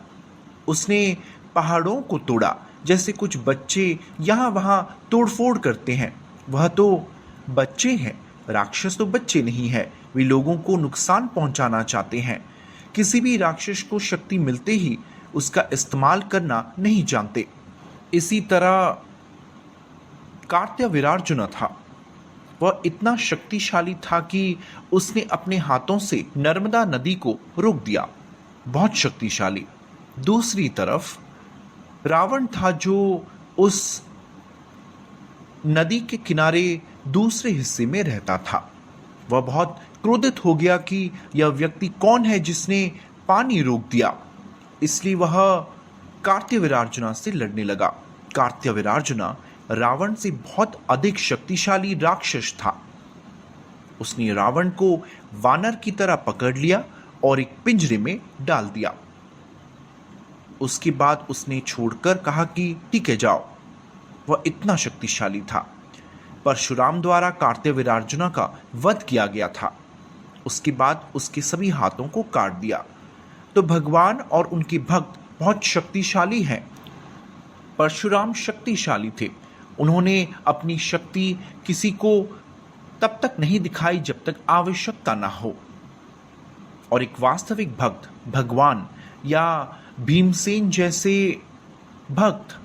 उसने पहाड़ों को तोड़ा, जैसे कुछ बच्चे यहाँ वहाँ तोड़फोड़ करते हैं। वह तो बच्चे हैं, राक्षस तो बच्चे नहीं है। वे लोगों को नुकसान पहुंचाना चाहते हैं। किसी भी राक्षस को शक्ति मिलते ही उसका इस्तेमाल करना नहीं जानते। इसी तरह कार्त्यवीर्यार्जुन था। वह इतना शक्तिशाली था कि उसने अपने हाथों से नर्मदा नदी को रोक दिया। बहुत शक्तिशाली। दूसरी तरफ रावण था, जो उस नदी के किनारे दूसरे हिस्से में रहता था। वह बहुत क्रोधित हो गया कि यह व्यक्ति कौन है जिसने पानी रोक दिया। इसलिए वह कार्त्यवीर्यार्जुन से लड़ने लगा। कार्त्यवीर्यार्जुन रावण से बहुत अधिक शक्तिशाली राक्षस था। उसने रावण को वानर की तरह पकड़ लिया और एक पिंजरे में डाल दिया। उसके बाद उसने छोड़कर कहा कि ठीक है, जाओ। वह इतना शक्तिशाली था। परशुराम द्वारा कार्त्यवीर्यार्जुन का वध किया गया था। उसके बाद उसके सभी हाथों को काट दिया। तो भगवान और उनके भक्त बहुत शक्तिशाली हैं। परशुराम शक्तिशाली थे। उन्होंने अपनी शक्ति किसी को तब तक नहीं दिखाई जब तक आवश्यकता ना हो। और एक वास्तविक भक्त, भगवान या भीमसेन जैसे भक्त,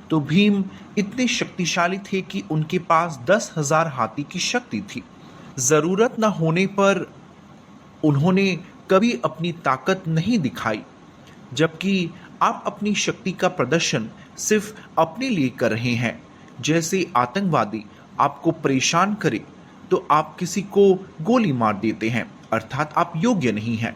तो भीम इतने शक्तिशाली थे कि उनके पास 10,000 हाथी की शक्ति थी। जरूरत न होने पर उन्होंने कभी अपनी ताकत नहीं दिखाई। जबकि आप अपनी शक्ति का प्रदर्शन सिर्फ अपने लिए कर रहे हैं। जैसे आतंकवादी आपको परेशान करे तो आप किसी को गोली मार देते हैं, अर्थात आप योग्य नहीं हैं।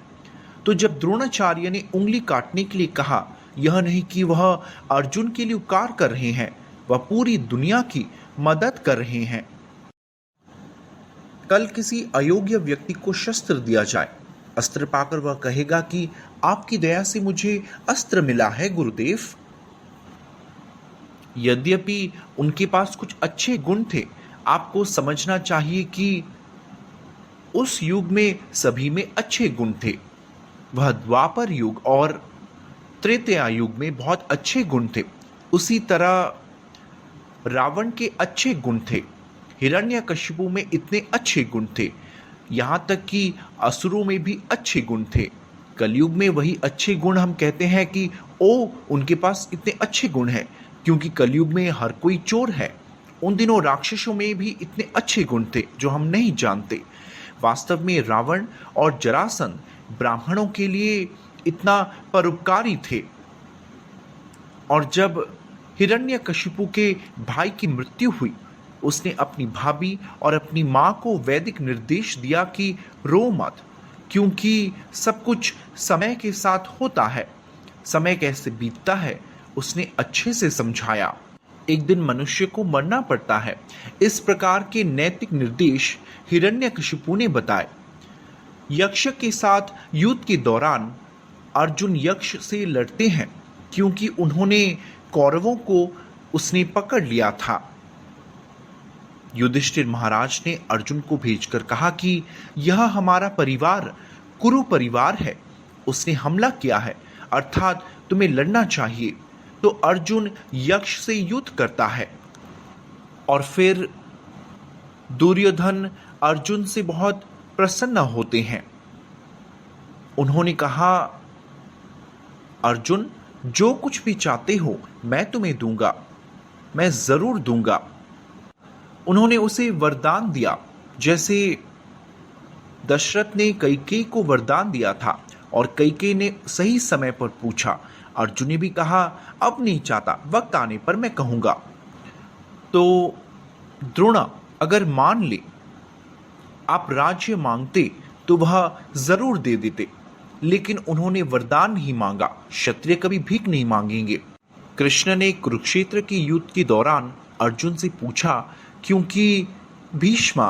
तो जब द्रोणाचार्य ने उंगली काटने के लिए कहा, यह नहीं कि वह अर्जुन के लिए उपकार कर रहे हैं, वह पूरी दुनिया की मदद कर रहे हैं। कल किसी अयोग्य व्यक्ति को शस्त्र दिया जाए, अस्त्र पाकर वह कहेगा कि आपकी दया से मुझे अस्त्र मिला है गुरुदेव। यद्यपि उनके पास कुछ अच्छे गुण थे, आपको समझना चाहिए कि उस युग में सभी में अच्छे गुण थे। वह द्वापर युग और त्रेतया युग में बहुत अच्छे गुण थे। उसी तरह रावण के अच्छे गुण थे। हिरण्यकशिपु में इतने अच्छे गुण थे, यहाँ तक कि असुरों में भी अच्छे गुण थे। कलयुग में वही अच्छे गुण हम कहते हैं कि ओ, उनके पास इतने अच्छे गुण हैं, क्योंकि कलयुग में हर कोई चोर है। उन दिनों राक्षसों में भी इतने अच्छे गुण थे जो हम नहीं जानते। वास्तव में रावण और जरासंध ब्राह्मणों के लिए इतना परोपकारी थे। और जब हिरण्यकशिपु के भाई की मृत्यु हुई, उसने अपनी भाभी और अपनी मां को वैदिक निर्देश दिया कि रो मत, क्योंकि सब कुछ समय के साथ होता है। समय कैसे बीतता है उसने अच्छे से समझाया। एक दिन मनुष्य को मरना पड़ता है। इस प्रकार के नैतिक निर्देश हिरण्यकशिपु ने बताए। यक्ष के साथ युद्ध के दौरान अर्जुन यक्ष से लड़ते हैं, क्योंकि उन्होंने कौरवों को उसने पकड़ लिया था। युधिष्ठिर महाराज ने अर्जुन को भेजकर कहा कि यह हमारा परिवार कुरु परिवार है, उसने हमला किया है, अर्थात तुम्हें लड़ना चाहिए। तो अर्जुन यक्ष से युद्ध करता है। और फिर दुर्योधन अर्जुन से बहुत प्रसन्न होते हैं। उन्होंने कहा, अर्जुन, जो कुछ भी चाहते हो मैं तुम्हें दूंगा, मैं जरूर दूंगा। उन्होंने उसे वरदान दिया, जैसे दशरथ ने कैकेयी को वरदान दिया था और कैकेयी ने सही समय पर पूछा। अर्जुन ने भी कहा, अब नहीं चाहता, वक्त आने पर मैं कहूंगा। तो द्रोणा अगर मान ले आप राज्य मांगते तो वह जरूर दे देते, लेकिन उन्होंने वरदान नहीं मांगा। क्षत्रिय कभी भीख नहीं मांगेंगे। कृष्ण ने कुरुक्षेत्र के युद्ध के दौरान अर्जुन से पूछा, क्योंकि भीष्मा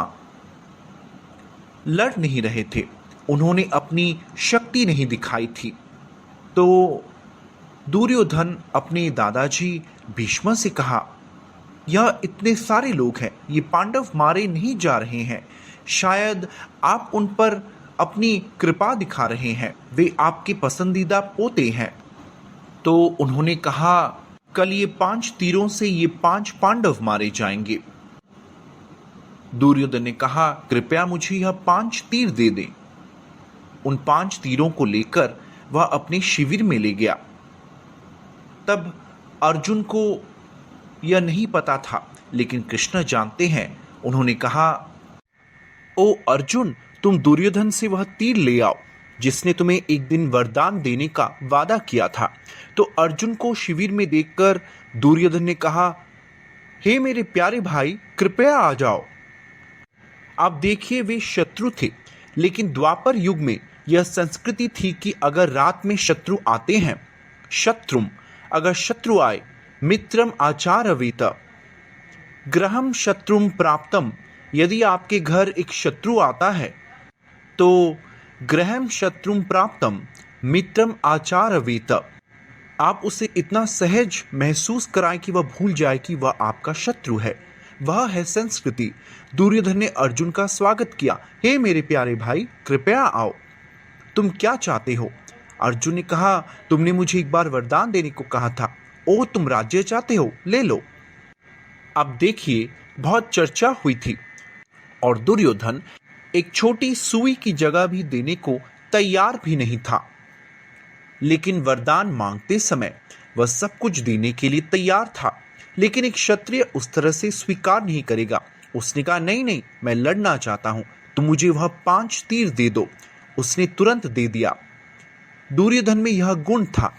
लड़ नहीं रहे थे, उन्होंने अपनी शक्ति नहीं दिखाई थी। तो दुर्योधन अपने दादाजी भीष्म से कहा, यह इतने सारे लोग हैं, ये पांडव मारे नहीं जा रहे हैं, शायद आप उन पर अपनी कृपा दिखा रहे हैं, वे आपके पसंदीदा पोते हैं। तो उन्होंने कहा, कल ये 5 तीरों से ये 5 पांडव मारे जाएंगे। दुर्योधन ने कहा, कृपया मुझे यह 5 तीर दे दें। उन 5 तीरों को लेकर वह अपने शिविर में ले गया। तब अर्जुन को यह नहीं पता था, लेकिन कृष्ण जानते हैं। उन्होंने कहा, ओ अर्जुन, तुम दुर्योधन से वह तीर ले आओ जिसने तुम्हें एक दिन वरदान देने का वादा किया था। तो अर्जुन को शिविर में देखकर दुर्योधन ने कहा, हे मेरे प्यारे भाई, कृपया आ जाओ। आप देखिए, वे शत्रु थे, लेकिन द्वापर युग में यह संस्कृति थी कि अगर रात में शत्रु आते हैं, शत्रुम, अगर शत्रु आए, मित्रम आचारवेत, ग्रहम शत्रुम प्राप्तम, यदि आपके घर एक शत्रु आता है तो ग्रहम शत्रुम प्राप्तम मित्रम आचारवेत, आप उसे इतना सहज महसूस कराएं कि वह भूल जाए कि वह आपका शत्रु है। वह है संस्कृति। दुर्योधन ने अर्जुन का स्वागत किया। हे मेरे प्यारे भाई, कृपया आओ, तुम क्या चाहते हो? अर्जुन ने कहा, तुमने मुझे एक बार वरदान देने को कहा था। ओ, तुम राज्य चाहते हो, ले लो। अब देखिए, बहुत चर्चा हुई थी और दुर्योधन एक छोटी सुई की जगह भी देने को तैयार भी नहीं था, लेकिन वरदान मांगते समय वह सब कुछ देने के लिए तैयार था। लेकिन एक क्षत्रिय उस तरह से स्वीकार नहीं करेगा। उसने कहा, नहीं नहीं, मैं लड़ना चाहता हूं, तुम मुझे वह 5 तीर दे दो। उसने तुरंत दे दिया। दुर्योधन में यह गुण था।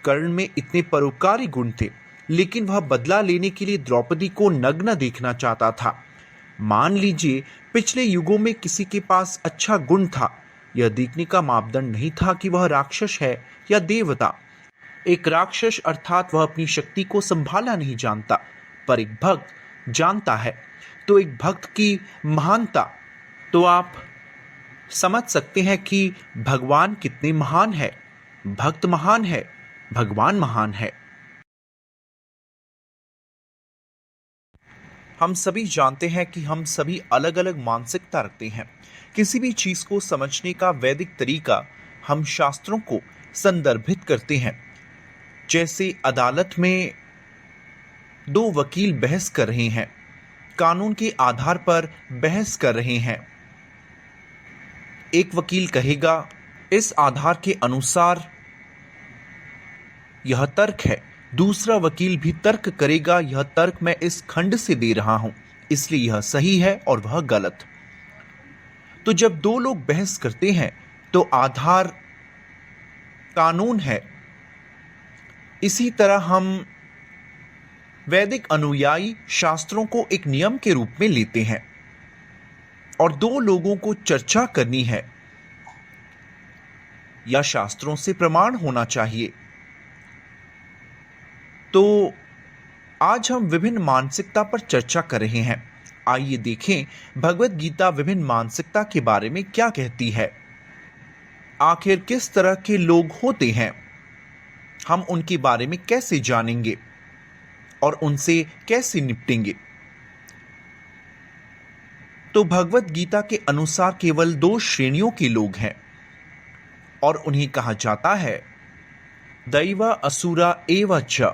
कर्ण में इतने परोपकारी गुण थे, लेकिन वह बदला लेने के लिए द्रौपदी को नग्न देखना चाहता था। मान लीजिए, पिछले युगों में किसी के पास अच्छा गुण था। यह देखने का मापदंड नहीं था कि वह राक्षस है या देवता। एक राक्षस अर्थात वह अपनी शक्ति को संभाला नहीं जानता, पर एक भक्त जानता है। तो एक भक्त की महानता तो आप समझ सकते हैं कि भगवान कितने महान है। भक्त महान है, भगवान महान है। हम सभी जानते हैं कि हम सभी अलग अलग मानसिकता रखते हैं। किसी भी चीज को समझने का वैदिक तरीका हम शास्त्रों को संदर्भित करते हैं। जैसे अदालत में 2 वकील बहस कर रहे हैं, कानून के आधार पर बहस कर रहे हैं। एक वकील कहेगा, इस आधार के अनुसार यह तर्क है। दूसरा वकील भी तर्क करेगा, यह तर्क मैं इस खंड से दे रहा हूं, इसलिए यह सही है और वह गलत। तो जब 2 लोग बहस करते हैं तो आधार कानून है। इसी तरह हम वैदिक अनुयायी शास्त्रों को एक नियम के रूप में लेते हैं और 2 लोगों को चर्चा करनी है या शास्त्रों से प्रमाण होना चाहिए। तो आज हम विभिन्न मानसिकता पर चर्चा कर रहे हैं। आइए देखें भगवत गीता विभिन्न मानसिकता के बारे में क्या कहती है। आखिर किस तरह के लोग होते हैं, हम उनके बारे में कैसे जानेंगे और उनसे कैसे निपटेंगे। तो भगवत गीता के अनुसार केवल 2 श्रेणियों के लोग हैं और उन्हें कहा जाता है दैव असुरा एव च।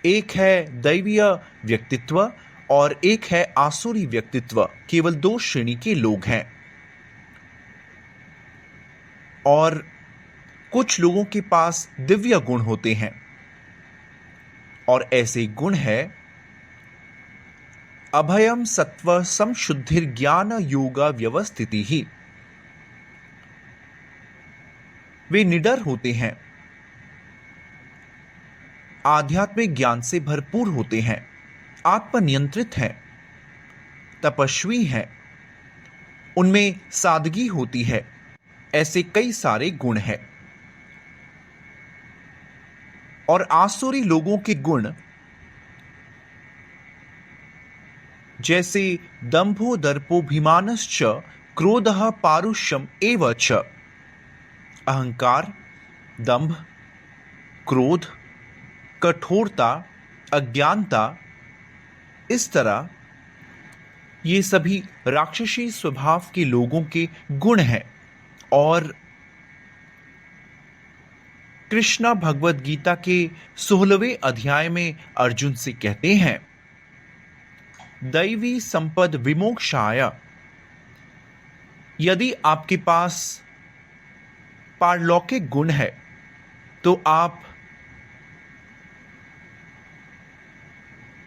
एक है दैवीय व्यक्तित्व और एक है आसुरी व्यक्तित्व। केवल 2 श्रेणी के लोग हैं। और कुछ लोगों के पास दिव्य गुण होते हैं और ऐसे गुण है अभयम सत्व संशुद्धिर ज्ञान योगा व्यवस्थिति ही। वे निडर होते हैं, आध्यात्मिक ज्ञान से भरपूर होते हैं, आत्मनियंत्रित हैं, तपस्वी हैं, उनमें सादगी होती है। ऐसे कई सारे गुण हैं। और आसुरी लोगों के गुण जैसे दंभो दर्पोभिमानश्च क्रोधः पारुष्यम एव च। अहंकार, दंभ, क्रोध, कठोरता, अज्ञानता, इस तरह ये सभी राक्षसी स्वभाव के लोगों के गुण हैं। और कृष्णा भगवत गीता के 16वें अध्याय में अर्जुन से कहते हैं दैवी संपद विमोक्षाय। यदि आपके पास पारलौकिक गुण है तो आप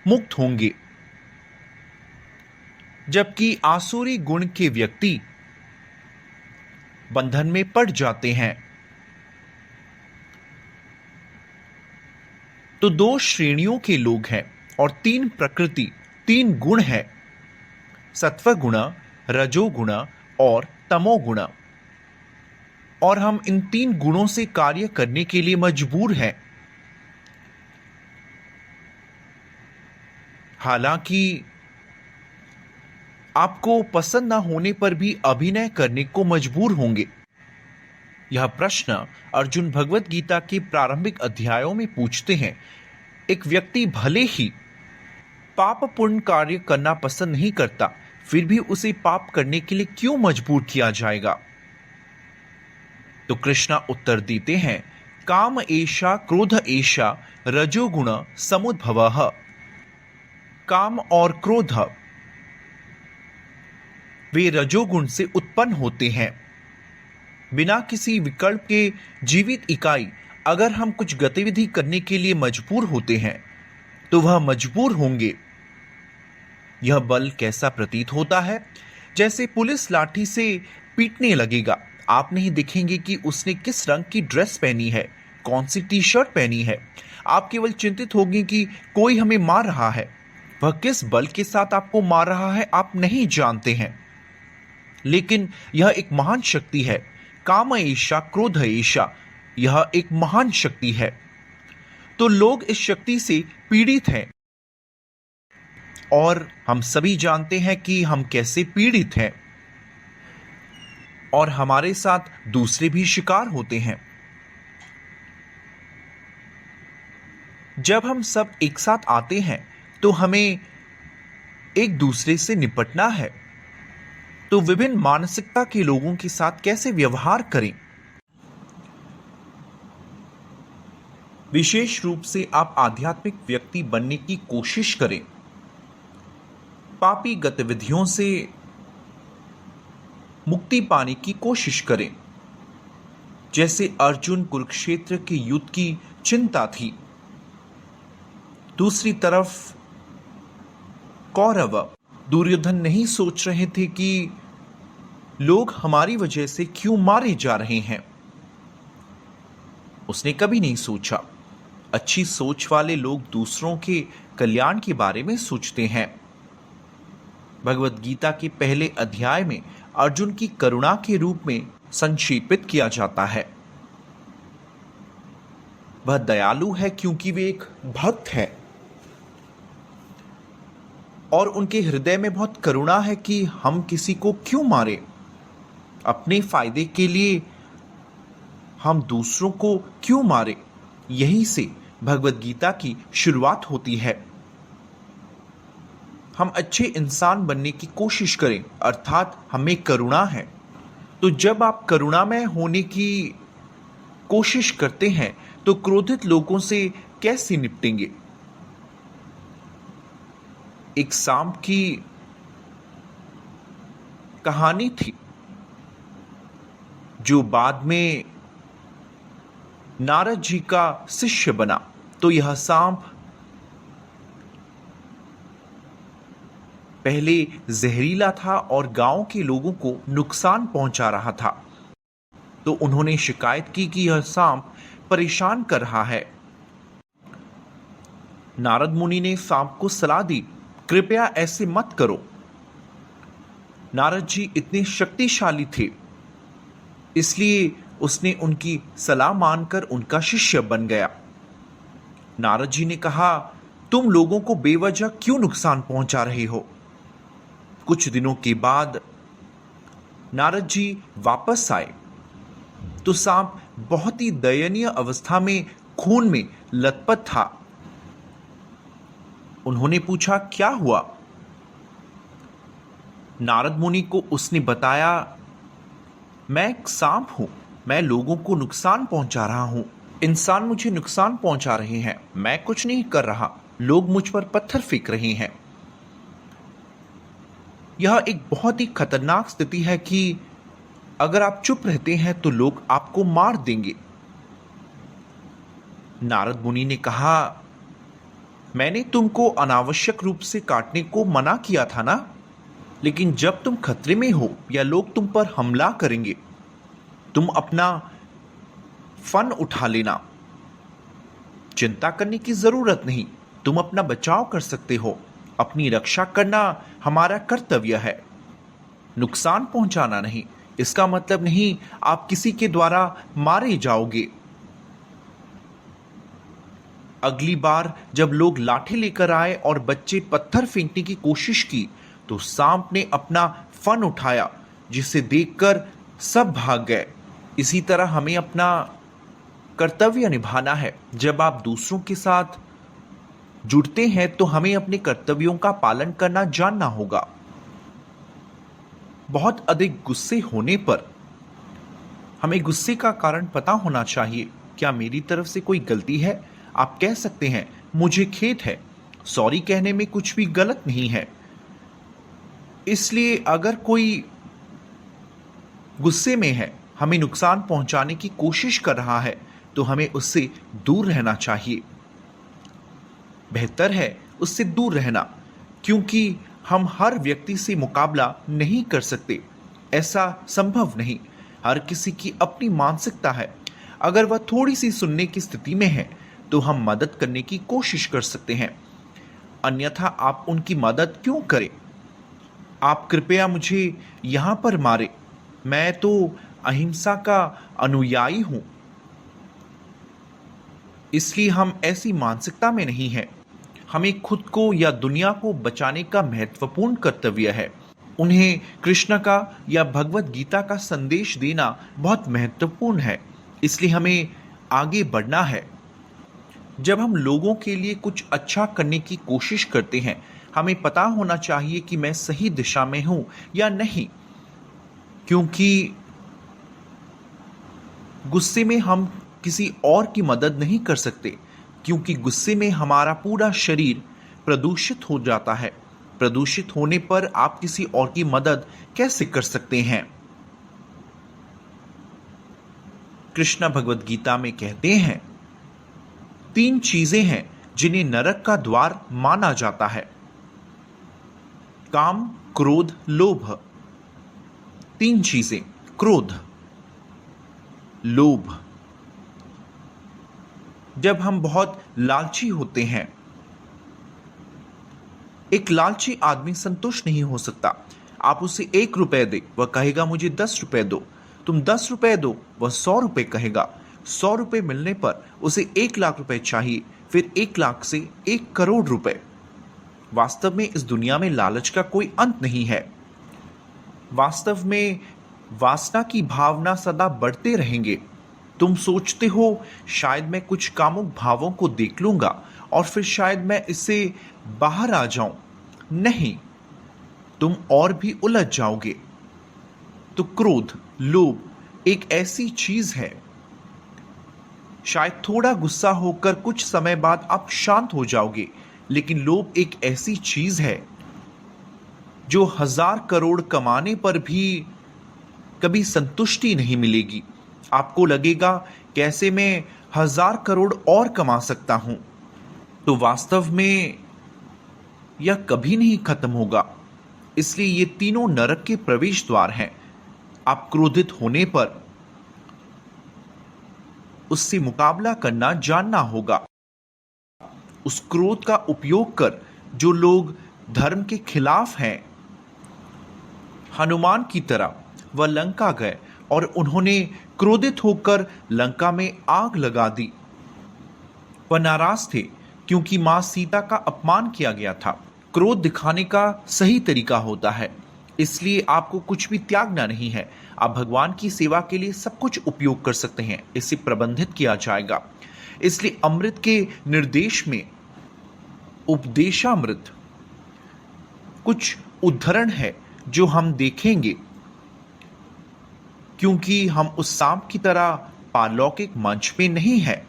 मुक्त होंगे, जबकि आसुरी गुण के व्यक्ति बंधन में पड़ जाते हैं। तो 2 श्रेणियों के लोग हैं और 3 प्रकृति, 3 गुण हैं, सत्व गुण, रजोगुण और तमोगुण। और हम इन 3 गुणों से कार्य करने के लिए मजबूर हैं। हालांकि आपको पसंद ना होने पर भी अभिनय करने को मजबूर होंगे। यह प्रश्न अर्जुन भगवत गीता के प्रारंभिक अध्यायों में पूछते हैं। एक व्यक्ति भले ही पाप पुण्य कार्य करना पसंद नहीं करता, फिर भी उसे पाप करने के लिए क्यों मजबूर किया जाएगा? तो कृष्णा उत्तर देते हैं, काम एषा क्रोध एषा रजोगुण समुद्भवः। काम और क्रोध वे रजोगुण से उत्पन्न होते हैं। बिना किसी विकल्प के जीवित इकाई अगर हम कुछ गतिविधि करने के लिए मजबूर होते हैं तो वह मजबूर होंगे। यह बल कैसा प्रतीत होता है? जैसे पुलिस लाठी से पीटने लगेगा, आप नहीं देखेंगे कि उसने किस रंग की ड्रेस पहनी है, कौन सी टी शर्ट पहनी है। आप केवल चिंतित होंगे कि कोई हमें मार रहा है। वह किस बल के साथ आपको मार रहा है आप नहीं जानते हैं, लेकिन यह एक महान शक्ति है। काम एषा क्रोध एषा, यह एक महान शक्ति है। तो लोग इस शक्ति से पीड़ित हैं और हम सभी जानते हैं कि हम कैसे पीड़ित हैं, और हमारे साथ दूसरे भी शिकार होते हैं। जब हम सब एक साथ आते हैं तो हमें एक दूसरे से निपटना है। तो विभिन्न मानसिकता के लोगों के साथ कैसे व्यवहार करें? विशेष रूप से आप आध्यात्मिक व्यक्ति बनने की कोशिश करें। पापी गतिविधियों से मुक्ति पाने की कोशिश करें। जैसे अर्जुन कुरुक्षेत्र के युद्ध की चिंता थी, दूसरी तरफ कौरव दुर्योधन नहीं सोच रहे थे कि लोग हमारी वजह से क्यों मारे जा रहे हैं। उसने कभी नहीं सोचा। अच्छी सोच वाले लोग दूसरों के कल्याण के बारे में सोचते हैं। भगवत गीता के पहले अध्याय में अर्जुन की करुणा के रूप में संक्षेपित किया जाता है। वह दयालु है क्योंकि वे एक भक्त है और उनके हृदय में बहुत करुणा है कि हम किसी को क्यों मारें। अपने फायदे के लिए हम दूसरों को क्यों मारें। यहीं से भगवत गीता की शुरुआत होती है। हम अच्छे इंसान बनने की कोशिश करें, अर्थात हमें करुणा है। तो जब आप करुणामय होने की कोशिश करते हैं तो क्रोधित लोगों से कैसे निपटेंगे? एक सांप की कहानी थी जो बाद में नारद जी का शिष्य बना। तो यह सांप पहले जहरीला था और गांव के लोगों को नुकसान पहुंचा रहा था। तो उन्होंने शिकायत की कि यह सांप परेशान कर रहा है। नारद मुनि ने सांप को सलाह दी, कृपया ऐसे मत करो। नारद जी इतने शक्तिशाली थे, इसलिए उसने उनकी सलाह मानकर उनका शिष्य बन गया। नारद जी ने कहा, तुम लोगों को बेवजह क्यों नुकसान पहुंचा रहे हो? कुछ दिनों के बाद नारद जी वापस आए तो सांप बहुत ही दयनीय अवस्था में खून में लथपथ था। उन्होंने पूछा, क्या हुआ? नारद मुनि को उसने बताया, मैं एक सांप हूं, मैं लोगों को नुकसान पहुंचा रहा हूं। इंसान मुझे नुकसान पहुंचा रहे हैं, मैं कुछ नहीं कर रहा। लोग मुझ पर पत्थर फेंक रहे हैं। यह एक बहुत ही खतरनाक स्थिति है कि अगर आप चुप रहते हैं तो लोग आपको मार देंगे। नारद मुनि ने कहा, मैंने तुमको अनावश्यक रूप से काटने को मना किया था ना, लेकिन जब तुम खतरे में हो या लोग तुम पर हमला करेंगे, तुम अपना फन उठा लेना। चिंता करने की जरूरत नहीं, तुम अपना बचाव कर सकते हो। अपनी रक्षा करना हमारा कर्तव्य है, नुकसान पहुंचाना नहीं। इसका मतलब नहीं आप किसी के द्वारा मारे जाओगे। अगली बार जब लोग लाठी लेकर आए और बच्चे पत्थर फेंकने की कोशिश की तो सांप ने अपना फन उठाया, जिसे देखकर सब भाग गए। इसी तरह हमें अपना कर्तव्य निभाना है। जब आप दूसरों के साथ जुड़ते हैं तो हमें अपने कर्तव्यों का पालन करना जानना होगा। बहुत अधिक गुस्से होने पर हमें गुस्से का कारण पता होना चाहिए। क्या मेरी तरफ से कोई गलती है? आप कह सकते हैं, मुझे खेद है। सॉरी कहने में कुछ भी गलत नहीं है। इसलिए अगर कोई गुस्से में है, हमें नुकसान पहुंचाने की कोशिश कर रहा है, तो हमें उससे दूर रहना चाहिए। बेहतर है उससे दूर रहना, क्योंकि हम हर व्यक्ति से मुकाबला नहीं कर सकते। ऐसा संभव नहीं। हर किसी की अपनी मानसिकता है। अगर वह थोड़ी सी सुनने की स्थिति में है तो हम मदद करने की कोशिश कर सकते हैं, अन्यथा आप उनकी मदद क्यों करें? आप कृपया मुझे यहां पर मारे, मैं तो अहिंसा का अनुयायी हूं। इसलिए हम ऐसी मानसिकता में नहीं हैं। हमें खुद को या दुनिया को बचाने का महत्वपूर्ण कर्तव्य है। उन्हें कृष्ण का या भगवत गीता का संदेश देना बहुत महत्वपूर्ण है। इसलिए हमें आगे बढ़ना है। जब हम लोगों के लिए कुछ अच्छा करने की कोशिश करते हैं, हमें पता होना चाहिए कि मैं सही दिशा में हूं या नहीं, क्योंकि गुस्से में हम किसी और की मदद नहीं कर सकते, क्योंकि गुस्से में हमारा पूरा शरीर प्रदूषित हो जाता है। प्रदूषित होने पर आप किसी और की मदद कैसे कर सकते हैं? कृष्ण भगवत गीता में कहते हैं, 3 चीजें हैं जिन्हें नरक का द्वार माना जाता है। काम, क्रोध, लोभ। 3 चीजें, क्रोध, लोभ। जब हम बहुत लालची होते हैं, एक लालची आदमी संतुष्ट नहीं हो सकता। आप उसे 1 रुपए दे, वह कहेगा मुझे 10 रुपए दो। तुम 10 रुपए दो, वह 100 रुपए कहेगा। 100 रुपए मिलने पर उसे 1 लाख रुपए चाहिए, फिर 1 लाख से 1 करोड़ रुपए। वास्तव में इस दुनिया में लालच का कोई अंत नहीं है। वास्तव में वासना की भावना सदा बढ़ते रहेंगे। तुम सोचते हो शायद मैं कुछ कामुक भावों को देख लूंगा और फिर शायद मैं इससे बाहर आ जाऊं। नहीं, तुम और भी उलझ जाओगे। तो क्रोध, लोभ एक ऐसी चीज है, शायद थोड़ा गुस्सा होकर कुछ समय बाद आप शांत हो जाओगे, लेकिन लोभ एक ऐसी चीज है जो 1000 करोड़ कमाने पर भी कभी संतुष्टि नहीं मिलेगी। आपको लगेगा कैसे मैं 1000 करोड़ और कमा सकता हूं। तो वास्तव में यह कभी नहीं खत्म होगा। इसलिए ये तीनों नरक के प्रवेश द्वार हैं। आप क्रोधित होने पर उससे मुकाबला करना जानना होगा। उस क्रोध का उपयोग कर जो लोग धर्म के खिलाफ हैं, हनुमान की तरह वह लंका गए और उन्होंने क्रोधित होकर लंका में आग लगा दी। वह नाराज थे क्योंकि मां सीता का अपमान किया गया था। क्रोध दिखाने का सही तरीका होता है, इसलिए आपको कुछ भी त्यागना नहीं है। आप भगवान की सेवा के लिए सब कुछ उपयोग कर सकते हैं, इसे प्रबंधित किया जाएगा। इसलिए अमृत के निर्देश में उपदेशामृत कुछ उदाहरण है जो हम देखेंगे, क्योंकि हम उस सांप की तरह पारलौकिक मंच पे नहीं है।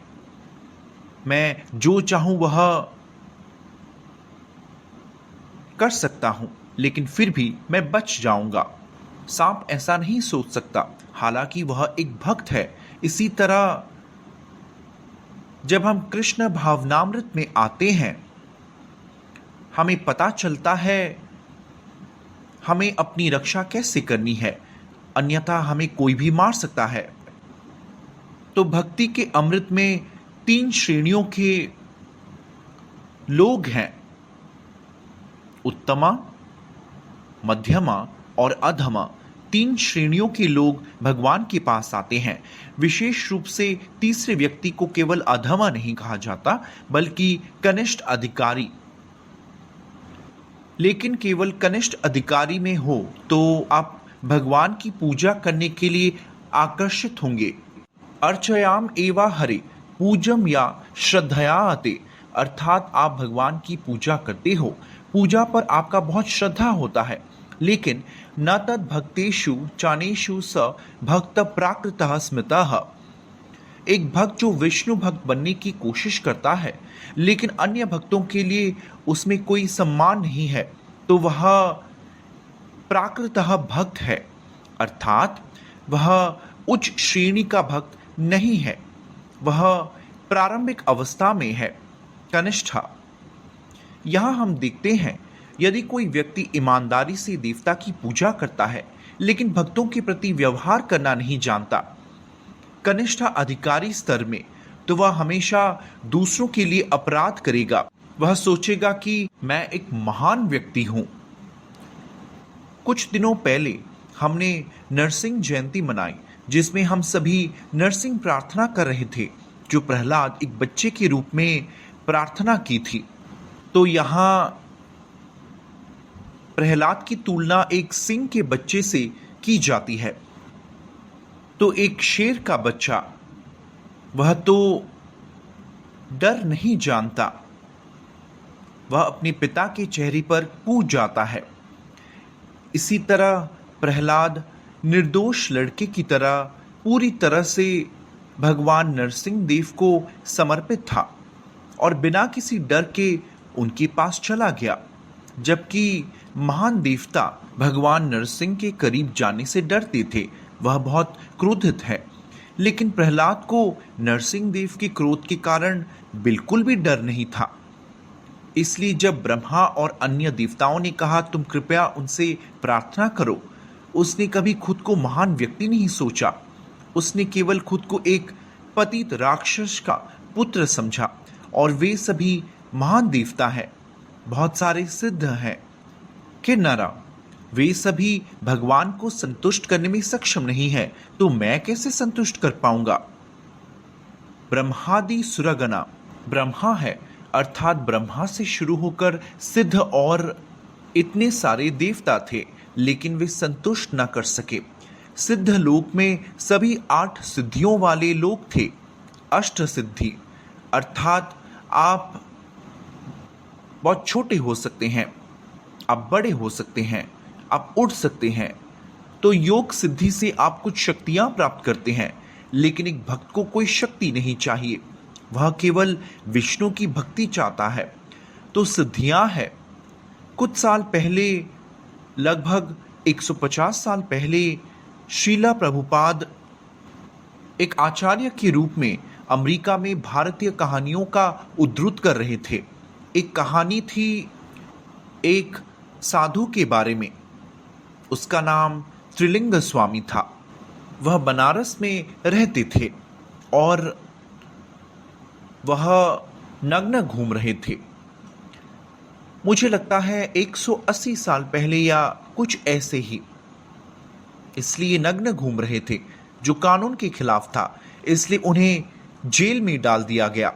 मैं जो चाहूं वह कर सकता हूं, लेकिन फिर भी मैं बच जाऊंगा। सांप ऐसा नहीं सोच सकता, हालांकि वह एक भक्त है। इसी तरह जब हम कृष्ण भावनामृत में आते हैं, हमें पता चलता है हमें अपनी रक्षा कैसे करनी है, अन्यथा हमें कोई भी मार सकता है। तो भक्ति के अमृत में 3 श्रेणियों के लोग हैं, उत्तमा, मध्यमा और अधमा। 3 श्रेणियों के लोग भगवान के पास आते हैं। विशेष रूप से तीसरे व्यक्ति को केवल अधमा नहीं कहा जाता, बल्कि कनिष्ठ अधिकारी। लेकिन केवल कनिष्ठ अधिकारी में हो तो आप भगवान की पूजा करने के लिए आकर्षित होंगे। अर्चयाम एवा हरे पूजम या श्रद्धया आते, अर्थात आप भगवान की पूजा करते हो, पूजा पर आपका बहुत श्रद्धा होता है, लेकिन न तद भक्तेषु चानेषु स भक्त प्राकृतः स्मृतः। एक भक्त जो विष्णु भक्त बनने की कोशिश करता है लेकिन अन्य भक्तों के लिए उसमें कोई सम्मान नहीं है, तो वह प्राकृतः भक्त है, अर्थात वह उच्च श्रेणी का भक्त नहीं है, वह प्रारंभिक अवस्था में है, कनिष्ठा। यहां हम देखते हैं यदि कोई व्यक्ति ईमानदारी से देवता की पूजा करता है लेकिन भक्तों के प्रति व्यवहार करना नहीं जानता, कनिष्ठा अधिकारी स्तर में, तो वह हमेशा दूसरों के लिए अपराध करेगा। वह सोचेगा कि मैं एक महान व्यक्ति हूं। कुछ दिनों पहले हमने नरसिंह जयंती मनाई, जिसमें हम सभी नरसिंह प्रार्थना कर रहे थे, जो प्रहलाद एक बच्चे के रूप में प्रार्थना की थी। तो यहां प्रहलाद की तुलना एक सिंह के बच्चे से की जाती है। तो एक शेर का बच्चा, वह तो डर नहीं जानता, वह अपने पिता के चेहरे पर कूद जाता है। इसी तरह प्रहलाद निर्दोष लड़के की तरह पूरी तरह से भगवान नरसिंह देव को समर्पित था और बिना किसी डर के उनके पास चला गया, जबकि महान देवता भगवान नरसिंह के करीब जाने से डरते थे। वह बहुत क्रोधित है, लेकिन प्रहलाद को नरसिंह देव के क्रोध के कारण बिल्कुल भी डर नहीं था। इसलिए जब ब्रह्मा और अन्य देवताओं ने कहा तुम कृपया उनसे प्रार्थना करो, उसने कभी खुद को महान व्यक्ति नहीं सोचा। उसने केवल खुद को एक पतित राक्षस का पुत्र समझा, और वे सभी महान देवता हैं, बहुत सारे सिद्ध हैं, किन्नरा, वे सभी भगवान को संतुष्ट करने में सक्षम नहीं है, तो मैं कैसे संतुष्ट कर पाऊंगा। ब्रह्मादि सुरगना, ब्रह्मा है अर्थात ब्रह्मा से शुरू होकर सिद्ध और इतने सारे देवता थे, लेकिन वे संतुष्ट न कर सके। सिद्ध लोक में सभी 8 सिद्धियों वाले लोग थे। अष्ट सिद्धि अर्थात आप बहुत छोटे हो सकते हैं, आप बड़े हो सकते हैं, आप उड़ सकते हैं। तो योग सिद्धि से आप कुछ शक्तियां प्राप्त करते हैं, लेकिन एक भक्त को कोई शक्ति नहीं चाहिए, वह केवल विष्णु की भक्ति चाहता है। तो सिद्धियां हैं। कुछ साल पहले, लगभग 150 साल पहले, श्रीला प्रभुपाद एक आचार्य के रूप में अमेरिका में भारतीय कहानियों का उद्धृत कर रहे थे। एक कहानी थी एक साधु के बारे में, उसका नाम त्रिलिंग स्वामी था। वह बनारस में रहते थे और वह नग्न घूम रहे थे। मुझे लगता है 180 साल पहले या कुछ ऐसे ही। इसलिए नग्न घूम रहे थे, जो कानून के खिलाफ था, इसलिए उन्हें जेल में डाल दिया गया।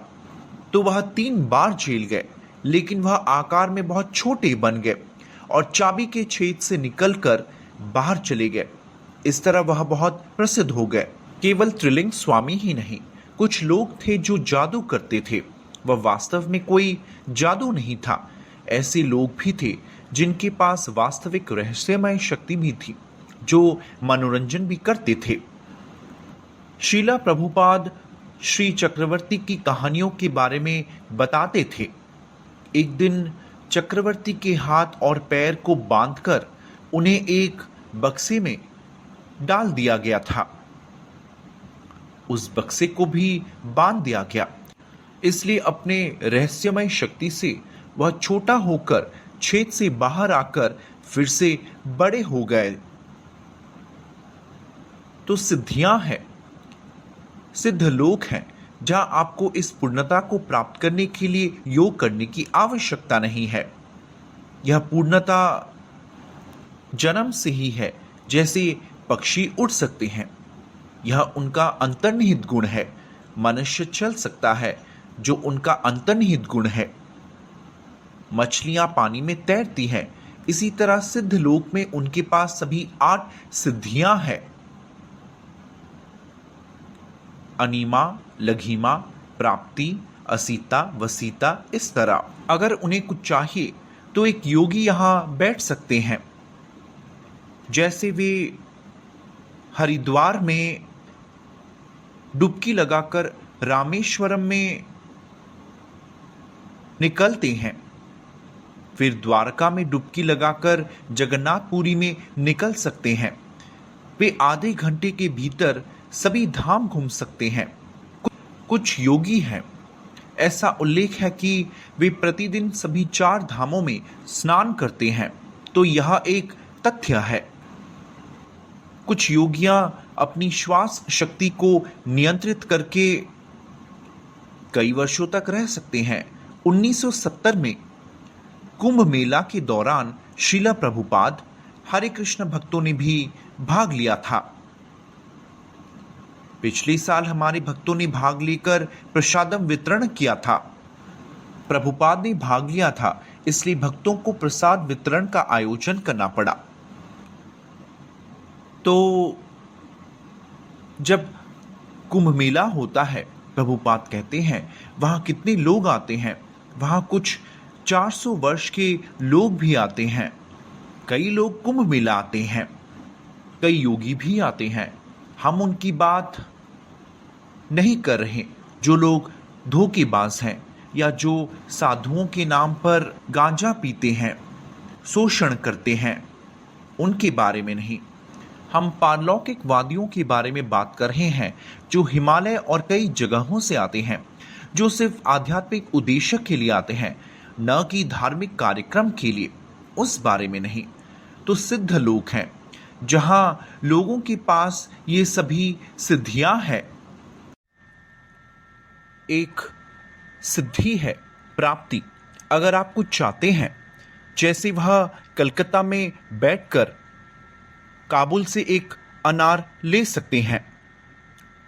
तो वह 3 बार जेल गए, लेकिन वह आकार में बहुत छोटे बन गए और चाबी के छेद से निकलकर बाहर चले गए। इस तरह वह बहुत प्रसिद्ध हो गए। केवल त्रिलिंग स्वामी ही नहीं, कुछ लोग थे जो जादू करते थे। वह वास्तव में कोई जादू नहीं था। ऐसे लोग भी थे जिनके पास वास्तविक रहस्यमय शक्ति भी थी, जो मनोरंजन भी करते थे। श्रीला प्रभुपाद श्री चक्रवर्ती की कहानियों के बारे में बताते थे। एक दिन चक्रवर्ती के हाथ और पैर को बांधकर उन्हें एक बक्से में डाल दिया गया था, उस बक्से को भी बांध दिया गया। इसलिए अपने रहस्यमय शक्ति से वह छोटा होकर छेद से बाहर आकर फिर से बड़े हो गए। तो सिद्धियां हैं, सिद्ध लोक हैं, जहां आपको इस पूर्णता को प्राप्त करने के लिए योग करने की आवश्यकता नहीं है। यह पूर्णता जन्म से ही है। जैसे पक्षी उड़ सकते हैं, यह उनका अंतर्निहित गुण है। मनुष्य चल सकता है, जो उनका अंतर्निहित गुण है। मछलियां पानी में तैरती हैं। इसी तरह सिद्ध लोक में उनके पास सभी 8 सिद्धियां हैं। अनीमा, लघिमा, प्राप्ति, असीता, वसीता, इस तरह। अगर उन्हें कुछ चाहिए तो एक योगी यहां बैठ सकते हैं। जैसे वे हरिद्वार में डुबकी लगाकर रामेश्वरम में निकलते हैं, फिर द्वारका में डुबकी लगाकर जगन्नाथपुरी में निकल सकते हैं। वे आधे घंटे के भीतर सभी धाम घूम सकते हैं। कुछ योगी हैं, ऐसा उल्लेख है कि वे प्रतिदिन सभी 4 धामों में स्नान करते हैं। तो यह एक तथ्य है। कुछ योगियां अपनी श्वास शक्ति को नियंत्रित करके कई वर्षों तक रह सकते हैं। 1970 में कुंभ मेला के दौरान श्रीला प्रभुपाद, हरे कृष्ण भक्तों ने भी भाग लिया था। पिछले साल हमारे भक्तों ने भाग लेकर प्रसादम वितरण किया था। प्रभुपाद ने भाग लिया था, इसलिए भक्तों को प्रसाद वितरण का आयोजन करना पड़ा। तो जब कुंभ मेला होता है, प्रभुपाद कहते हैं वहां कितने लोग आते हैं। वहां कुछ 400 वर्ष के लोग भी आते हैं। कई लोग कुंभ मेला आते हैं, कई योगी भी आते हैं। हम उनकी बात नहीं कर रहे जो लोग धोखेबाज हैं या जो साधुओं के नाम पर गांजा पीते हैं, शोषण करते हैं, उनके बारे में नहीं। हम पारलौकिक वादियों के बारे में बात कर रहे हैं, जो हिमालय और कई जगहों से आते हैं, जो सिर्फ आध्यात्मिक उद्देश्य के लिए आते हैं, न कि धार्मिक कार्यक्रम के लिए। उस बारे में नहीं। तो सिद्ध लोग हैं, जहां लोगों के पास ये सभी सिद्धियां हैं। एक सिद्धि है प्राप्ति। अगर आप कुछ चाहते हैं, जैसे वह कलकत्ता में बैठकर काबुल से एक अनार ले सकते हैं,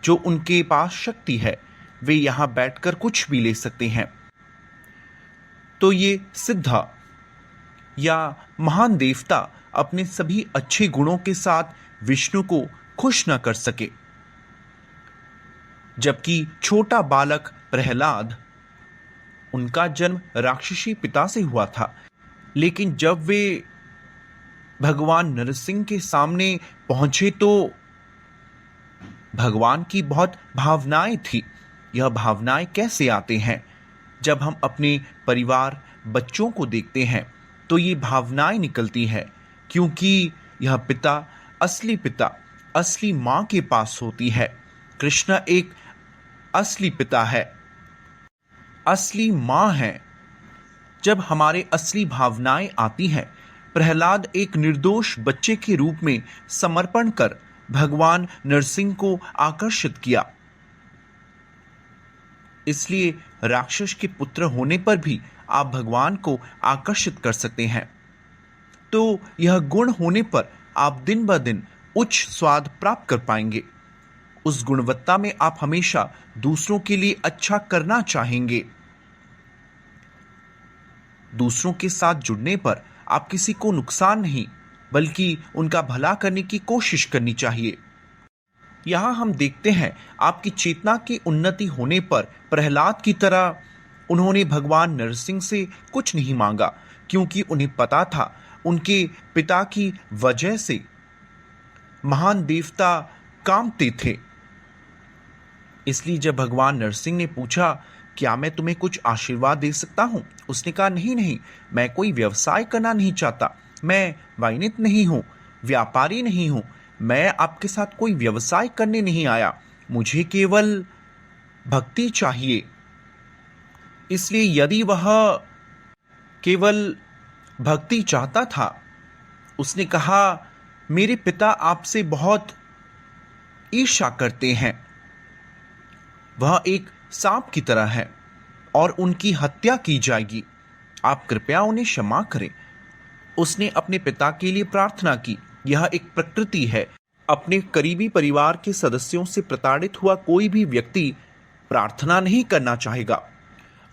जो उनके पास शक्ति है, वे यहां बैठकर कुछ भी ले सकते हैं। तो ये सिद्धा या महान देवता अपने सभी अच्छे गुणों के साथ विष्णु को खुश न कर सके। जबकि छोटा बालक प्रहलाद, उनका जन्म राक्षसी पिता से हुआ था, लेकिन जब वे भगवान नरसिंह के सामने पहुंचे तो भगवान की बहुत भावनाएं थी। यह भावनाएं कैसे आते हैं? जब हम अपने परिवार, बच्चों को देखते हैं तो ये भावनाएं निकलती हैं, क्योंकि यह पिता, असली मां के पास होती है। कृष्ण एक असली पिता है, असली मां है। जब हमारे असली भावनाएं आती हैं, प्रहलाद एक निर्दोष बच्चे के रूप में समर्पण कर भगवान नरसिंह को आकर्षित किया। इसलिए राक्षस के पुत्र होने पर भी आप भगवान को आकर्षित कर सकते हैं। तो यह गुण होने पर आप दिन ब दिन उच्च स्वाद प्राप्त कर पाएंगे। उस गुणवत्ता में आप हमेशा दूसरों के लिए अच्छा करना चाहेंगे। दूसरों के साथ जुड़ने पर आप किसी को नुकसान नहीं, बल्कि उनका भला करने की कोशिश करनी चाहिए। यहां हम देखते हैं आपकी चेतना की उन्नति होने पर प्रहलाद की तरह उन्होंने भगवान नरसिंह से कुछ नहीं मांगा, क्योंकि उन्हें पता था उनके पिता की वजह से महान देवता कांपते थे। इसलिए जब भगवान नरसिंह ने पूछा, क्या मैं तुम्हें कुछ आशीर्वाद दे सकता हूं? उसने कहा, नहीं, मैं कोई व्यवसाय करना नहीं चाहता, मैं वाइनित नहीं हूं, व्यापारी नहीं हूं, मैं आपके साथ कोई व्यवसाय करने नहीं आया, मुझे केवल भक्ति चाहिए। इसलिए यदि वह केवल भक्ति चाहता था, उसने कहा, मेरे पिता आपसे बहुत ईर्ष्या करते हैं, वह एक सांप की तरह है और उनकी हत्या की जाएगी, आप कृपया उन्हें क्षमा करें। उसने अपने पिता के लिए प्रार्थना की। यह एक प्रकृति है। अपने करीबी परिवार के सदस्यों से प्रताड़ित हुआ कोई भी व्यक्ति प्रार्थना नहीं करना चाहेगा।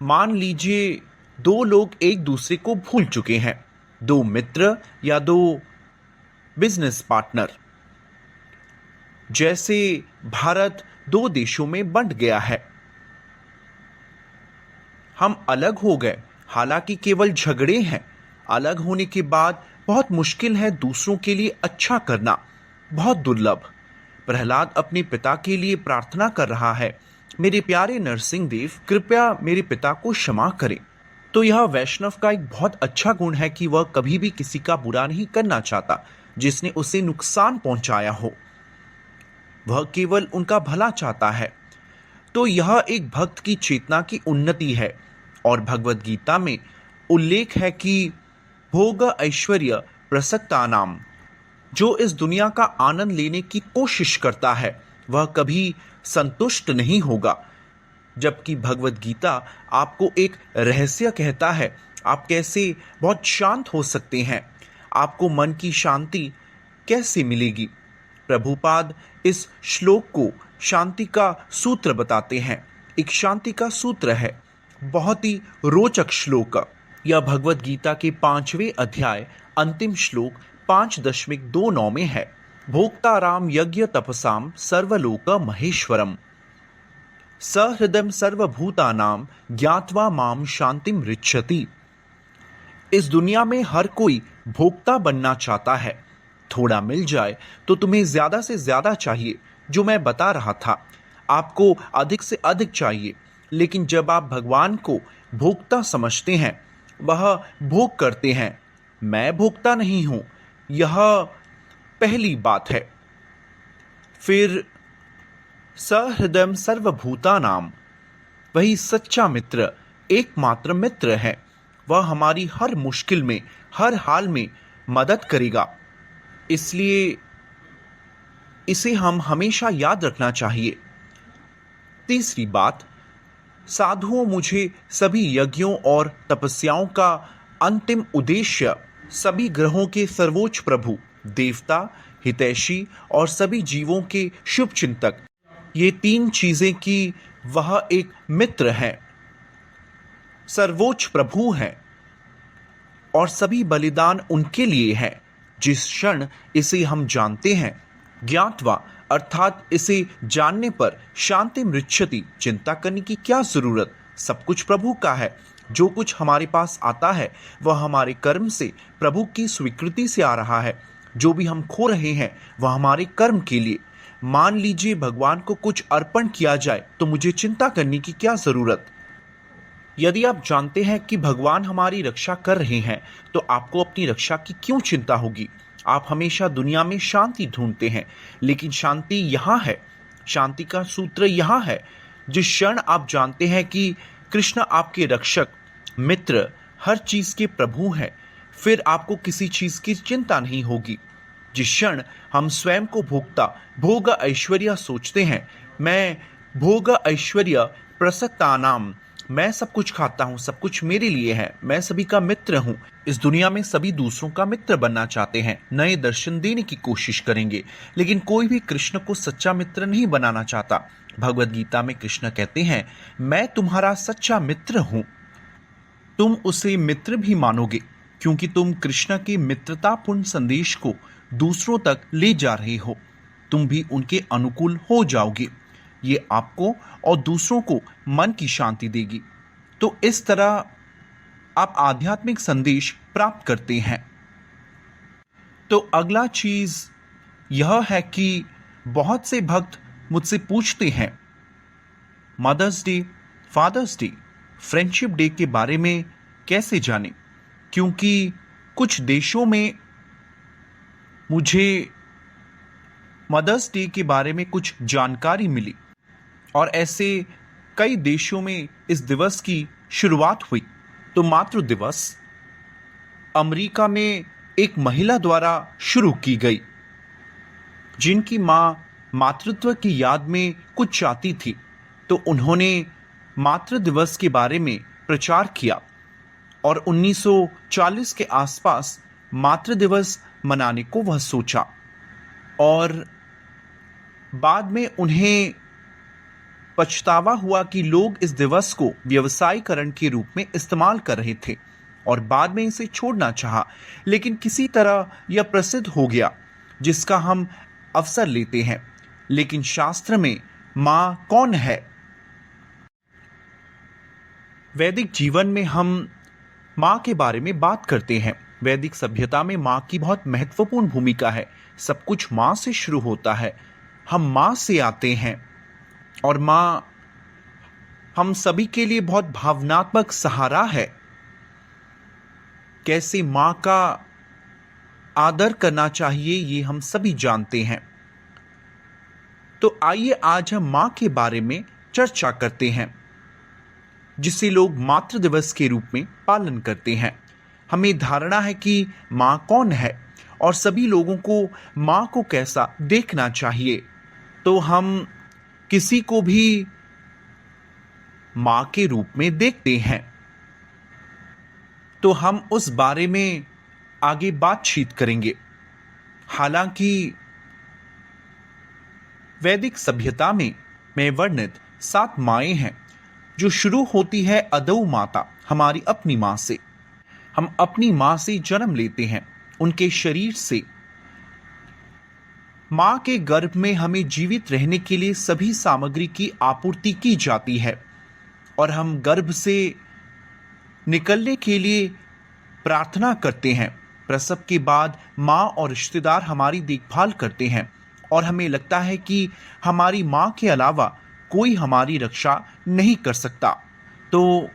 मान लीजिए दो लोग एक दूसरे को भूल चुके हैं, दो मित्र या दो बिजनेस पार्टनर। जैसे भारत दो देशों में बंट गया है, हम अलग हो गए, हालांकि केवल झगड़े हैं। अलग होने के बाद बहुत मुश्किल है दूसरों के लिए अच्छा करना, बहुत दुर्लभ। प्रहलाद अपने पिता के लिए प्रार्थना कर रहा है, मेरे प्यारे नरसिंह देव, कृपया मेरे पिता को क्षमा करें। तो यह वैष्णव का एक बहुत अच्छा गुण है कि वह कभी भी किसी का बुरा नहीं करना चाहता जिसने उसे नुकसान पहुंचाया हो, वह केवल उनका भला चाहता है। तो यह एक भक्त की चेतना की उन्नति है। और भगवद गीता में उल्लेख है कि भोग ऐश्वर्य प्रसक्तानाम, जो इस दुनिया का आनंद लेने की कोशिश करता है वह कभी संतुष्ट नहीं होगा। जबकि भगवद गीता आपको एक रहस्य कहता है, आप कैसे बहुत शांत हो सकते हैं, आपको मन की शांति कैसे मिलेगी। प्रभुपाद इस श्लोक को शांति का सूत्र बताते हैं। एक शांति का सूत्र है, बहुत ही रोचक श्लोक। यह भगवद गीता के 5वें अध्याय अंतिम श्लोक 5.29 में है। भोक्ताराम यज्ञ तपसाम सर्वलोक महेश्वरम सहृदय सर्वभूतानाम ज्ञात्वा माम शांतिम रिच्छति। इस दुनिया में हर कोई भोक्ता बनना चाहता है। थोड़ा मिल जाए तो तुम्हें ज्यादा से ज्यादा चाहिए। जो मैं बता रहा था, आपको अधिक से अधिक चाहिए। लेकिन जब आप भगवान को भोक्ता समझते हैं, वह भोग करते हैं। मैं भोक्ता नहीं हूं, यह पहली बात है। फिर सहृदय सर्वभूतानाम, वही सच्चा मित्र, एकमात्र मित्र है। वह हमारी हर मुश्किल में, हर हाल में मदद करेगा। इसलिए इसे हम हमेशा याद रखना चाहिए। तीसरी बात, साधुओं, मुझे सभी यज्ञों और तपस्याओं का अंतिम उद्देश्य सभी ग्रहों के सर्वोच्च प्रभु, देवता, हितैषी और सभी जीवों के शुभ चिंतक, ये तीन चीजें कि वह एक मित्र है, सर्वोच्च प्रभु है और सभी बलिदान उनके लिए है। जिस क्षण इसे हम जानते हैं, ज्ञात्वा अर्थात इसे जानने पर शांति मृच्छति, चिंता करने की क्या जरूरत, सब कुछ प्रभु का है। जो कुछ हमारे पास आता है वह हमारे कर्म से, प्रभु की स्वीकृति से आ रहा है। जो भी हम खो रहे हैं वह हमारे कर्म के लिए। मान लीजिए भगवान को कुछ अर्पण किया जाए तो मुझे चिंता करने की क्या जरूरत। यदि आप जानते हैं कि भगवान हमारी रक्षा कर रहे हैं तो आपको अपनी रक्षा की क्यों चिंता होगी। आप हमेशा दुनिया में शांति ढूंढते हैं, लेकिन शांति यहाँ है, शांति का सूत्र यहाँ है। जिस क्षण आप जानते हैं कि कृष्ण आपके रक्षक, मित्र, हर चीज के प्रभु हैं, फिर आपको किसी चीज की चिंता नहीं होगी। जिस क्षण हम स्वयं को भोक्ता, भोग ऐश्वर्य सोचते हैं, मैं भोग ऐश्वर्य प्रसक्तानाम, मैं सब कुछ खाता हूं, सब कुछ मेरे लिए है, मैं सभी का मित्र हूं। इस दुनिया में सभी दूसरों का मित्र बनना चाहते हैं, नए दर्शन देने की कोशिश करेंगे, लेकिन कोई भी कृष्ण को सच्चा मित्र नहीं बनाना चाहता। भगवद गीता में कृष्ण कहते हैं, मैं तुम्हारा सच्चा मित्र हूं। तुम उसे मित्र भी मानोगे क्योंकि तुम कृष्ण के मित्रतापूर्ण संदेश को दूसरों तक ले जा रहे हो। तुम भी उनके अनुकूल हो जाओगे। ये आपको और दूसरों को मन की शांति देगी। तो इस तरह आप आध्यात्मिक संदेश प्राप्त करते हैं। तो अगला चीज यह है कि बहुत से भक्त मुझसे पूछते हैं mother's day, father's day, friendship day के बारे में कैसे जानें, क्योंकि कुछ देशों में मुझे मदर्स डे के बारे में कुछ जानकारी मिली और ऐसे कई देशों में इस दिवस की शुरुआत हुई। तो मातृ दिवस अमेरिका में एक महिला द्वारा शुरू की गई, जिनकी मां मातृत्व की याद में कुछ चाहती थी, तो उन्होंने मातृ दिवस के बारे में प्रचार किया और 1940 के आसपास मातृ दिवस मनाने को वह सोचा। और बाद में उन्हें पछतावा हुआ कि लोग इस दिवस को व्यवसायीकरण के रूप में इस्तेमाल कर रहे थे और बाद में इसे छोड़ना चाहा, लेकिन किसी तरह यह प्रसिद्ध हो गया, जिसका हम अवसर लेते हैं। लेकिन शास्त्र में मां कौन है? वैदिक जीवन में हम मां के बारे में बात करते हैं। वैदिक सभ्यता में मां की बहुत महत्वपूर्ण भूमिका है। सब कुछ मां से शुरू होता है। हम मां से आते हैं और मां हम सभी के लिए बहुत भावनात्मक सहारा है। कैसे मां का आदर करना चाहिए ये हम सभी जानते हैं। तो आइए आज हम मां के बारे में चर्चा करते हैं, जिसे लोग मातृ दिवस के रूप में पालन करते हैं। हमें धारणा है कि मां कौन है और सभी लोगों को मां को कैसा देखना चाहिए। तो हम किसी को भी मां के रूप में देखते हैं। तो हम उस बारे में आगे बातचीत करेंगे। हालांकि वैदिक सभ्यता में वर्णित 7 माएं हैं, जो शुरू होती है अदौ माता, हमारी अपनी मां से। हम अपनी मां से जन्म लेते हैं, उनके शरीर से। मां के गर्भ में हमें जीवित रहने के लिए सभी सामग्री की आपूर्ति की जाती है और हम गर्भ से निकलने के लिए प्रार्थना करते हैं। प्रसव के बाद मां और रिश्तेदार हमारी देखभाल करते हैं और हमें लगता है कि हमारी मां के अलावा कोई हमारी रक्षा नहीं कर सकता। तो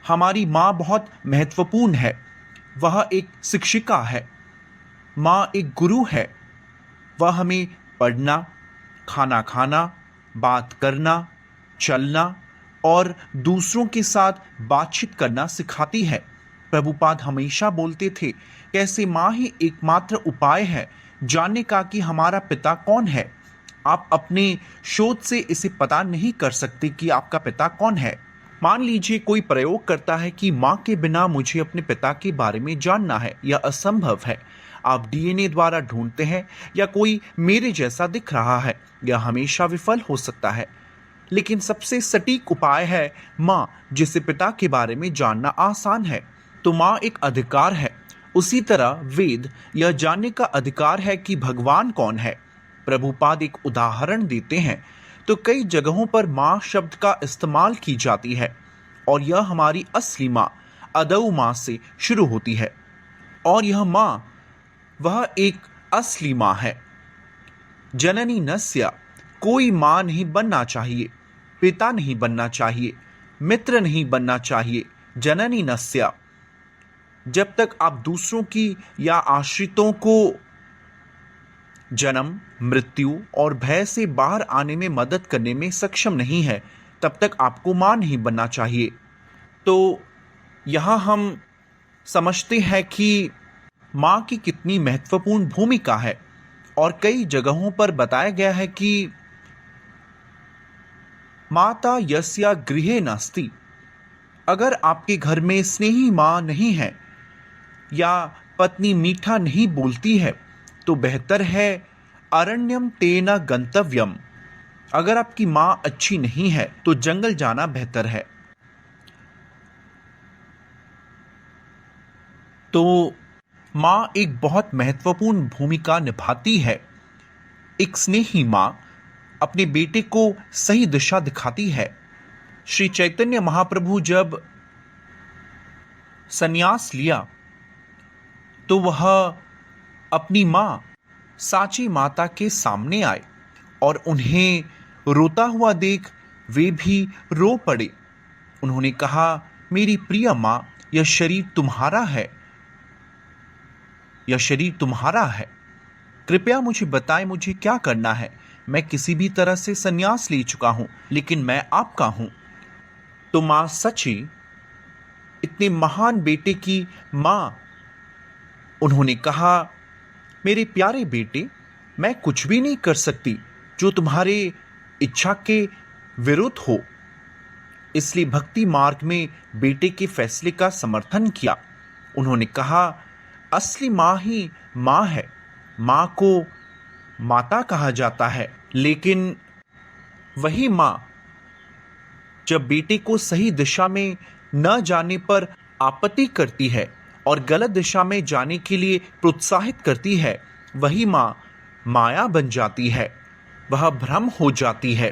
हमारी मां बहुत महत्वपूर्ण है। वह एक शिक्षिका है, मां एक गुरु है। वह हमें पढ़ना, खाना खाना, बात करना, चलना और दूसरों के साथ बातचीत करना सिखाती है। प्रभुपाद हमेशा बोलते थे, कैसे मां ही एकमात्र उपाय है जानने का कि हमारा पिता कौन है। आप अपने शोध से इसे पता नहीं कर सकते कि आपका पिता कौन है। मान लीजिए कोई प्रयोग करता है कि मां के बिना मुझे अपने पिता के बारे में जानना है, यह असंभव है। आप डीएनए द्वारा ढूंढते हैं या कोई मेरे जैसा दिख रहा है, यह हमेशा विफल हो सकता है। लेकिन सबसे सटीक उपाय है मां, जिसे पिता के बारे में जानना आसान है। तो मां एक अधिकार है। उसी तरह वेद यह जानने का अधिकार है कि भगवान कौन है। प्रभुपाद एक उदाहरण देते हैं तो कई जगहों पर मां शब्द का इस्तेमाल की जाती है और यह हमारी असली मां अदौ मां से शुरू होती है। और यह मां वह एक असली मां है। जननी नस्य, कोई मां नहीं बनना चाहिए, पिता नहीं बनना चाहिए, मित्र नहीं बनना चाहिए। जननी नस्य, जब तक आप दूसरों की या आश्रितों को जन्म, मृत्यु और भय से बाहर आने में मदद करने में सक्षम नहीं है, तब तक आपको मां नहीं बनना चाहिए। तो यहां हम समझते हैं कि मां की कितनी महत्वपूर्ण भूमिका है और कई जगहों पर बताया गया है कि माता यस्या गृहे नास्ति, अगर आपके घर में स्नेही मां नहीं है या पत्नी मीठा नहीं बोलती है तो बेहतर है अरण्यम तेना गंतव्यम, अगर आपकी मां अच्छी नहीं है तो जंगल जाना बेहतर है। तो मां एक बहुत महत्वपूर्ण भूमिका निभाती है। एक स्नेही मां अपने बेटे को सही दिशा दिखाती है। श्री चैतन्य महाप्रभु जब संन्यास लिया तो वह अपनी मां साची माता के सामने आए और उन्हें रोता हुआ देख वे भी रो पड़े। उन्होंने कहा, मेरी प्रिय मां, यह शरीर तुम्हारा है, यह शरीर तुम्हारा है। कृपया मुझे बताएं मुझे क्या करना है। मैं किसी भी तरह से संन्यास ले चुका हूं, लेकिन मैं आपका हूं। तो मां सची, इतने महान बेटे की मां, उन्होंने कहा, मेरे प्यारे बेटे, मैं कुछ भी नहीं कर सकती जो तुम्हारे इच्छा के विरुद्ध हो। इसलिए भक्ति मार्ग में बेटे के फैसले का समर्थन किया। उन्होंने कहा, असली मां ही मां है। मां को माता कहा जाता है, लेकिन वही मां जब बेटे को सही दिशा में न जाने पर आपत्ति करती है और गलत दिशा में जाने के लिए प्रोत्साहित करती है, वही मां माया बन जाती है, वह भ्रम हो जाती है।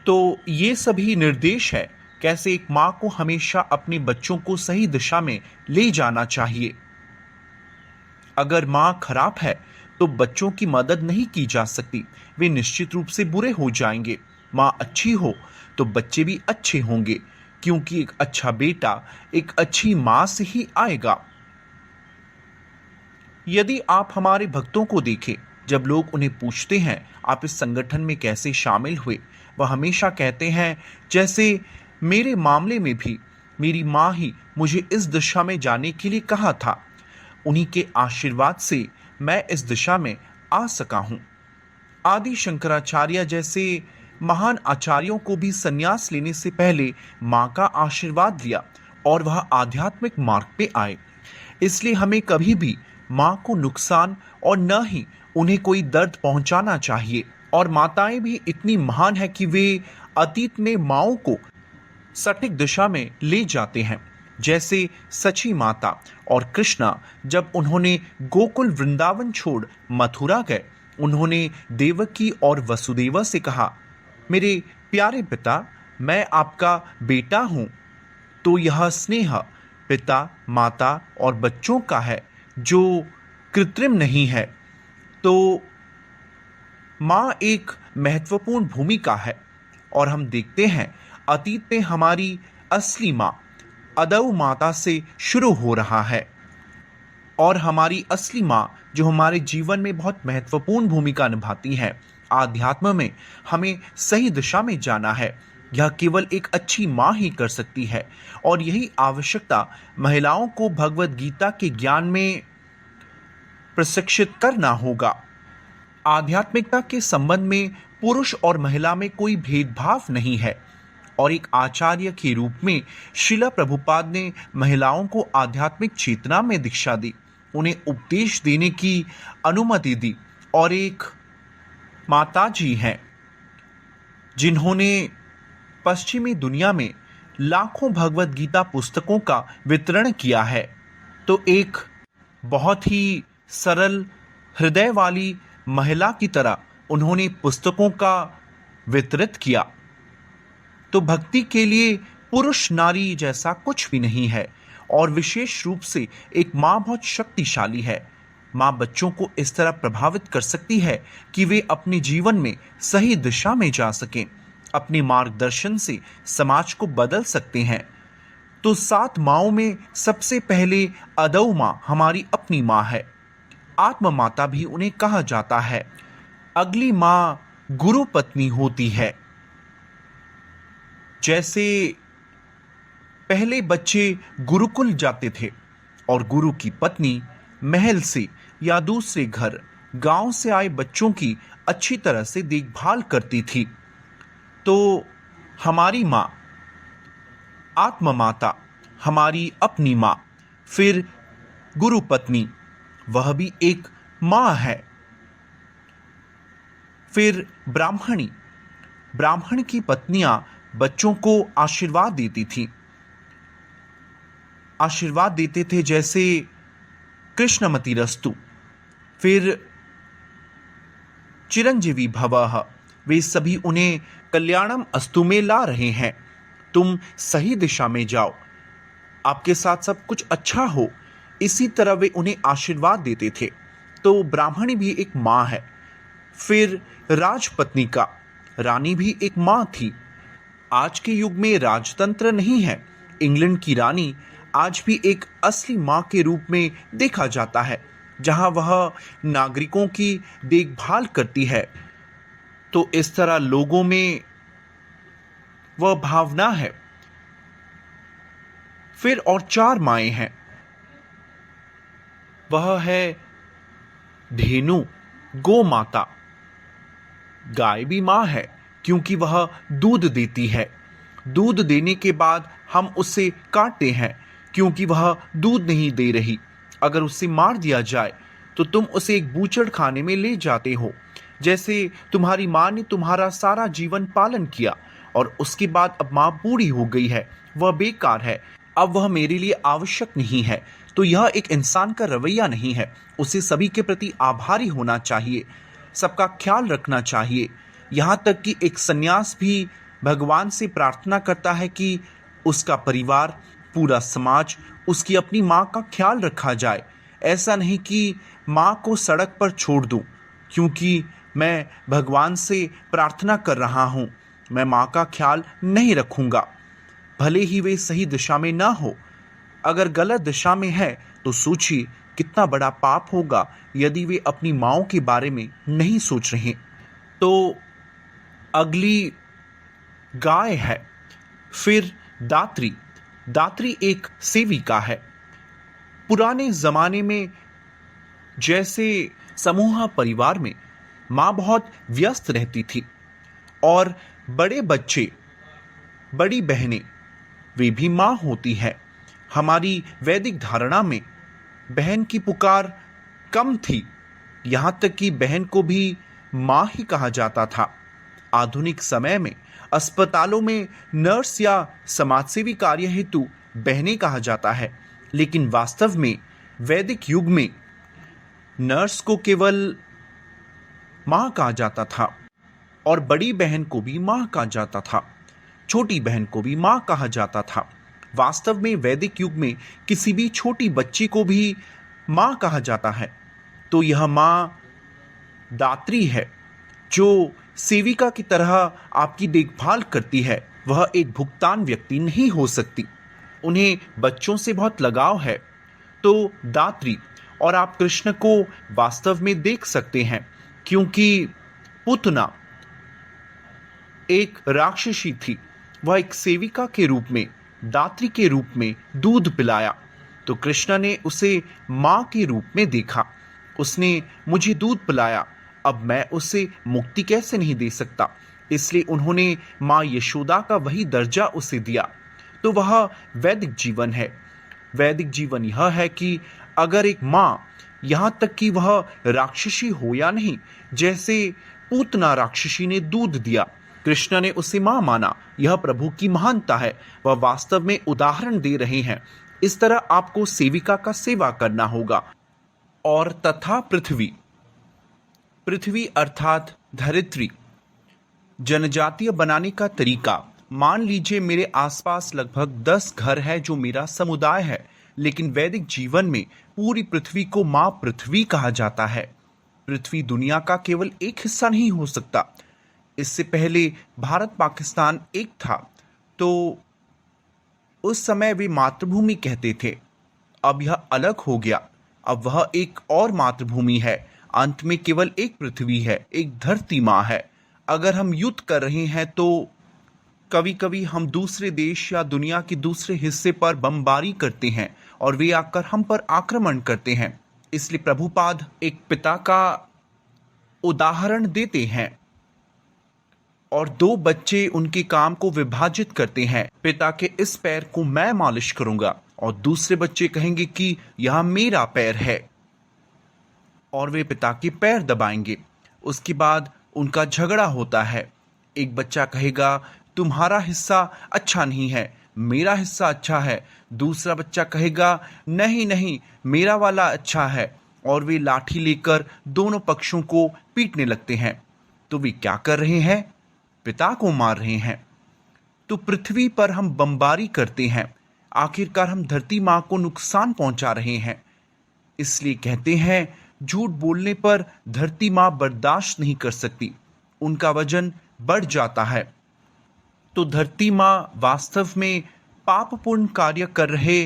तो ये सभी निर्देश है कैसे एक मां को हमेशा अपने बच्चों को सही दिशा में ले जाना चाहिए। अगर मां खराब है तो बच्चों की मदद नहीं की जा सकती, वे निश्चित रूप से बुरे हो जाएंगे। मां अच्छी हो तो बच्चे भी अच्छे होंगे, क्योंकि एक अच्छा बेटा एक अच्छी मां से ही आएगा। यदि आप हमारे भक्तों को देखें, जब लोग उन्हें पूछते हैं आप इस संगठन में कैसे शामिल हुए, वह हमेशा कहते हैं, जैसे मेरे मामले में भी मेरी मां ही मुझे इस दिशा में जाने के लिए कहा था। उन्हीं के आशीर्वाद से मैं इस दिशा में आ सका हूं। आदि शंकराचार्य जैसे महान आचार्यों को भी संन्यास लेने से पहले मां का आशीर्वाद लिया और वह आध्यात्मिक मार्ग पे आए। इसलिए हमें कभी भी मां को नुकसान और न ही उन्हें कोई दर्द पहुंचाना चाहिए। और माताएं भी इतनी महान है कि वे अतीत में माओं को सटीक दिशा में ले जाते हैं। जैसे सची माता और कृष्णा जब उन्होंने गोकुल वृंदावन छोड़ मथुरा गए, उन्होंने देवकी और वसुदेवा से कहा, मेरे प्यारे पिता, मैं आपका बेटा हूं। तो यह स्नेह पिता, माता और बच्चों का है, जो कृत्रिम नहीं है। तो मां एक महत्वपूर्ण भूमिका है और हम देखते हैं अतीत में हमारी असली मां अदौ माता से शुरू हो रहा है और हमारी असली मां जो हमारे जीवन में बहुत महत्वपूर्ण भूमिका निभाती है। आध्यात्म में हमें सही दिशा में जाना है, यह केवल एक अच्छी मां ही कर सकती है। और यही आवश्यकता महिलाओं को भगवत गीता के ज्ञान में प्रशिक्षित करना होगा। आध्यात्मिकता के संबंध में पुरुष और महिला में कोई भेदभाव नहीं है और एक आचार्य के रूप में श्रील प्रभुपाद ने महिलाओं को आध्यात्मिक चेतना में दीक्षा दी, उन्हें उपदेश देने की अनुमति दी। और एक माताजी हैं जिन्होंने पश्चिमी दुनिया में लाखों भगवत गीता पुस्तकों का वितरण किया है। तो एक बहुत ही सरल हृदय वाली महिला की तरह उन्होंने पुस्तकों का वितरित किया। तो भक्ति के लिए पुरुष नारी जैसा कुछ भी नहीं है और विशेष रूप से एक मां बहुत शक्तिशाली है। मां बच्चों को इस तरह प्रभावित कर सकती है कि वे अपने जीवन में सही दिशा में जा सकें, अपने मार्गदर्शन से समाज को बदल सकते हैं। तो 7 माओं में सबसे पहले अदौ मां हमारी अपनी मां है। आत्म माता भी उन्हें कहा जाता है। अगली मां गुरु पत्नी होती है। जैसे पहले बच्चे गुरुकुल जाते थे और गुरु की पत्नी महल से या दूसरे घर गांव से आए बच्चों की अच्छी तरह से देखभाल करती थी। तो हमारी मां आत्म माता, हमारी अपनी मां, फिर गुरु पत्नी, वह भी एक मां है। फिर ब्राह्मणी, ब्राह्मण की पत्नियां बच्चों को आशीर्वाद देती थी, आशीर्वाद देते थे, जैसे कृष्णमती रस्तु। फिर चिरंजीवी भवः, वे सभी उन्हें कल्याणम अस्तु में ला रहे हैं। तुम सही दिशा में जाओ, आपके साथ सब कुछ अच्छा हो, इसी तरह वे उन्हें आशीर्वाद देते थे। तो ब्राह्मणी भी एक मां है। फिर राजपत्नी का, रानी भी एक मां थी। आज के युग में राजतंत्र नहीं है। इंग्लैंड की रानी आज भी एक असली माँ के रूप में देखा जाता है, जहां वह नागरिकों की देखभाल करती है। तो इस तरह लोगों में वह भावना है। फिर और चार माएँ हैं। वह है धेनु, गौ माता। गाय भी माँ है क्योंकि वह दूध देती है। दूध देने के बाद हम उसे काटते हैं क्योंकि वह दूध नहीं दे रही। अगर उसे मार दिया जाए तो तुम उसे एक बूचड़ खाने में ले जाते हो। जैसे तुम्हारी माँ ने तुम्हारा सारा जीवन पालन किया और उसके बाद अब माँ बूढ़ी हो गई है, वह बेकार है, अब वह मेरे लिए आवश्यक नहीं है। तो यह एक इंसान का रवैया नहीं है। उसे सभी के प्रति आभारी होना चाहिए, सबका ख्याल रखना चाहिए। यहाँ तक कि एक सन्यास भी भगवान से प्रार्थना करता है कि उसका परिवार, पूरा समाज, उसकी अपनी माँ का ख्याल रखा जाए। ऐसा नहीं कि माँ को सड़क पर छोड़ दूं क्योंकि मैं भगवान से प्रार्थना कर रहा हूँ, मैं माँ का ख्याल नहीं रखूँगा, भले ही वे सही दिशा में ना हो। अगर गलत दिशा में है तो सोचिए कितना बड़ा पाप होगा यदि वे अपनी माँओं के बारे में नहीं सोच रहे। तो अगली गाय है। फिर दात्री। दात्री एक सेविका है। पुराने जमाने में जैसे समूह परिवार में माँ बहुत व्यस्त रहती थी और बड़े बच्चे, बड़ी बहनें, वे भी माँ होती है। हमारी वैदिक धारणा में बहन की पुकार कम थी, यहाँ तक कि बहन को भी माँ ही कहा जाता था। आधुनिक समय में अस्पतालों में नर्स या समाजसेवी कार्य हेतु बहनें कहा जाता है, लेकिन वास्तव में वैदिक युग में नर्स को केवल माँ कहा जाता था और बड़ी बहन को भी माँ कहा जाता था, छोटी बहन को भी माँ कहा जाता था। वास्तव में वैदिक युग में किसी भी छोटी बच्ची को भी माँ कहा जाता है। तो यह माँ दात्री है जो सेविका की तरह आपकी देखभाल करती है। वह एक भुगतान व्यक्ति नहीं हो सकती, उन्हें बच्चों से बहुत लगाव है। तो दात्री। और आप कृष्ण को वास्तव में देख सकते हैं क्योंकि पुतना एक राक्षसी थी। वह एक सेविका के रूप में, दात्री के रूप में दूध पिलाया, तो कृष्ण ने उसे माँ के रूप में देखा। उसने मुझे दूध पिलाया, अब मैं उसे मुक्ति कैसे नहीं दे सकता, इसलिए उन्होंने माँ यशोदा का वही दर्जा उसे दिया। तो वह वैदिक जीवन है। वैदिक जीवन यह है कि अगर एक माँ, यहाँ तक कि वह राक्षसी हो या नहीं, जैसे पूतना राक्षसी ने दूध दिया, कृष्ण ने उसे माँ माना, यह प्रभु की महानता है। वह वास्तव में उदाहरण दे रहे हैं। इस तरह आपको सेविका का सेवा करना होगा। और तथा पृथ्वी। पृथ्वी अर्थात धरित्री। जनजातीय बनाने का तरीका। मान लीजिए मेरे आसपास लगभग 10 घर है जो मेरा समुदाय है, लेकिन वैदिक जीवन में पूरी पृथ्वी को माँ पृथ्वी कहा जाता है। पृथ्वी दुनिया का केवल एक हिस्सा नहीं हो सकता। इससे पहले भारत पाकिस्तान एक था, तो उस समय वे मातृभूमि कहते थे। अब यह अलग हो गया, अब वह एक और मातृभूमि है। अंत में केवल एक पृथ्वी है, एक धरती माँ है। अगर हम युद्ध कर रहे हैं तो कभी कभी हम दूसरे देश या दुनिया के दूसरे हिस्से पर बमबारी करते हैं और वे आकर हम पर आक्रमण करते हैं। इसलिए प्रभुपाद एक पिता का उदाहरण देते हैं और 2 बच्चे उनके काम को विभाजित करते हैं। पिता के इस पैर को मैं मालिश करूंगा और दूसरे बच्चे कहेंगे कि यह मेरा पैर है, और वे पिता के पैर दबाएंगे। उसके बाद उनका झगड़ा होता है। एक बच्चा कहेगा तुम्हारा हिस्सा अच्छा नहीं है, मेरा हिस्सा अच्छा है। दूसरा बच्चा कहेगा नहीं नहीं, मेरा वाला अच्छा है, और वे लाठी लेकर दोनों पक्षों को पीटने लगते हैं। तो वे क्या कर रहे हैं? पिता को मार रहे हैं। तो पृथ्वी पर हम बमबारी करते हैं, आखिरकार हम धरती माँ को नुकसान पहुंचा रहे हैं। इसलिए कहते हैं झूठ बोलने पर धरती माँ बर्दाश्त नहीं कर सकती, उनका वजन बढ़ जाता है। तो धरती माँ वास्तव में पापपूर्ण कार्य कर रहे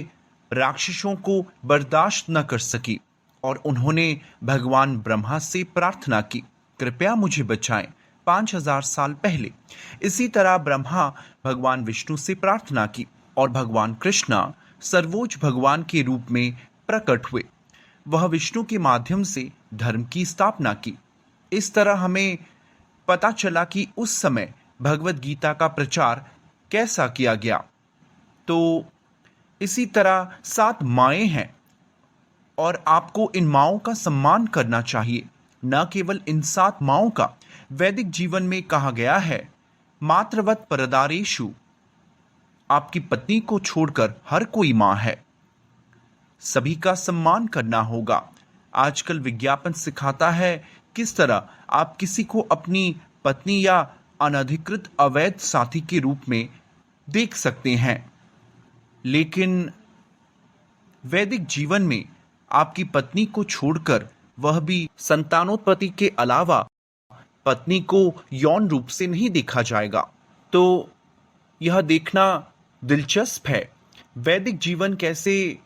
राक्षसों को बर्दाश्त न कर सकी और उन्होंने भगवान ब्रह्मा से प्रार्थना की, कृपया मुझे बचाएं। 5000 साल पहले इसी तरह ब्रह्मा भगवान विष्णु से प्रार्थना की और भगवान कृष्णा सर्वोच्च भगवान के रूप में प्रकट हुए। वह विष्णु के माध्यम से धर्म की स्थापना की। इस तरह हमें पता चला कि उस समय भगवत गीता का प्रचार कैसा किया गया। तो इसी तरह 7 माएँ हैं और आपको इन माँओं का सम्मान करना चाहिए। न केवल इन 7 माँओं का, वैदिक जीवन में कहा गया है, मातृवत परदारेषु, आपकी पत्नी को छोड़कर हर कोई माँ है। सभी का सम्मान करना होगा। आजकल विज्ञापन सिखाता है किस तरह आप किसी को अपनी पत्नी या अनधिकृत अवैध साथी के रूप में देख सकते हैं, लेकिन वैदिक जीवन में आपकी पत्नी को छोड़कर, वह भी संतानोत्पत्ति के अलावा, पत्नी को यौन रूप से नहीं देखा जाएगा। तो यह देखना दिलचस्प है वैदिक जीवन कैसे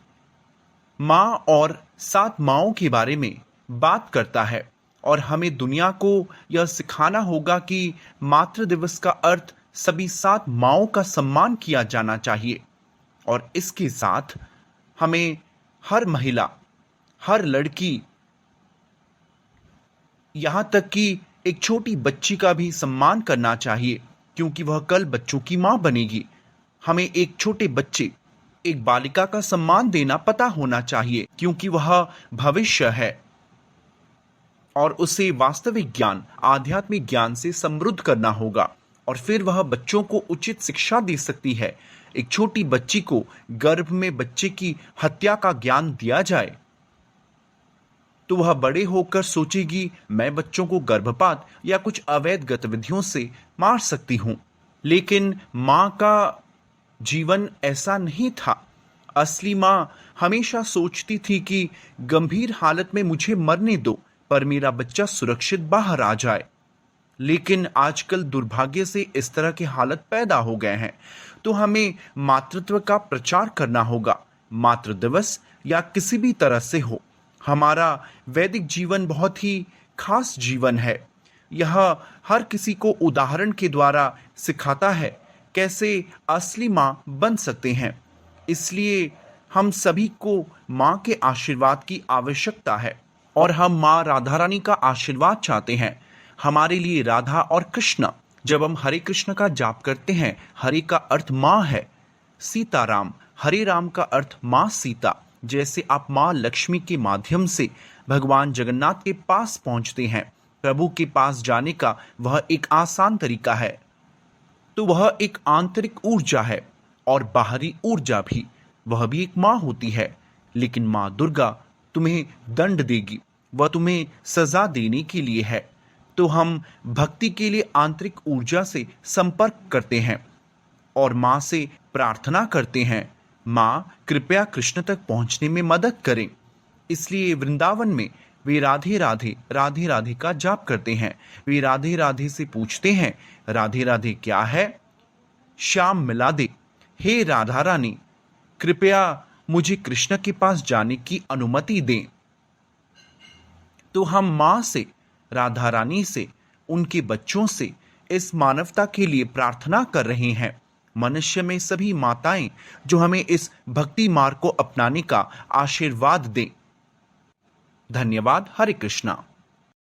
माँ और 7 माँओं के बारे में बात करता है, और हमें दुनिया को यह सिखाना होगा कि मातृ दिवस का अर्थ सभी 7 माँओं का सम्मान किया जाना चाहिए। और इसके साथ हमें हर महिला, हर लड़की, यहाँ तक कि एक छोटी बच्ची का भी सम्मान करना चाहिए, क्योंकि वह कल बच्चों की माँ बनेगी। हमें एक छोटे बच्चे, एक बालिका का सम्मान देना पता होना चाहिए, क्योंकि वह भविष्य है और उसे वास्तविक ज्ञान, आध्यात्मिक ज्ञान से समृद्ध करना होगा, और फिर वह बच्चों को उचित शिक्षा दे सकती है। एक छोटी बच्ची को गर्भ में बच्चे की हत्या का ज्ञान दिया जाए तो वह बड़े होकर सोचेगी, मैं बच्चों को गर्भपात या कुछ अवैध गतिविधियों से मार सकती हूं। लेकिन मां का जीवन ऐसा नहीं था। असली मां हमेशा सोचती थी कि गंभीर हालत में मुझे मरने दो, पर मेरा बच्चा सुरक्षित बाहर आ जाए। लेकिन आजकल दुर्भाग्य से इस तरह के हालत पैदा हो गए हैं। तो हमें मातृत्व का प्रचार करना होगा, मातृ दिवस या किसी भी तरह से हो। हमारा वैदिक जीवन बहुत ही खास जीवन है। यह हर किसी को उदाहरण के द्वारा सिखाता है कैसे असली माँ बन सकते हैं। इसलिए हम सभी को माँ के आशीर्वाद की आवश्यकता है, और हम माँ राधा रानी का आशीर्वाद चाहते हैं। हमारे लिए राधा और कृष्ण, जब हम हरे कृष्ण का जाप करते हैं, हरे का अर्थ माँ है, सीताराम, हरे राम का अर्थ माँ सीता। जैसे आप माँ लक्ष्मी के माध्यम से भगवान जगन्नाथ के पास पहुंचते हैं, प्रभु के पास जाने का वह एक आसान तरीका है। तो वह एक आंतरिक ऊर्जा है और बाहरी ऊर्जा भी, वह भी एक माँ होती है। लेकिन माँ दुर्गा तुम्हें दंड देगी, वह तुम्हें सजा देने के लिए है। तो हम भक्ति के लिए आंतरिक ऊर्जा से संपर्क करते हैं और माँ से प्रार्थना करते हैं, माँ कृपया कृष्ण तक पहुंचने में मदद करें। इसलिए वृंदावन में वे राधे राधे राधे राधे का जाप करते हैं। वे राधे राधे से पूछते हैं, राधे राधे क्या है? श्याम मिला दे, हे राधा रानी, कृपया मुझे कृष्ण के पास जाने की अनुमति दें। तो हम माँ से, राधा रानी से, उनके बच्चों से इस मानवता के लिए प्रार्थना कर रहे हैं। मनुष्य में सभी माताएं जो हमें इस भक्ति मार्ग को अपनाने का आशीर्वाद दें। धन्यवाद। हरे कृष्णा।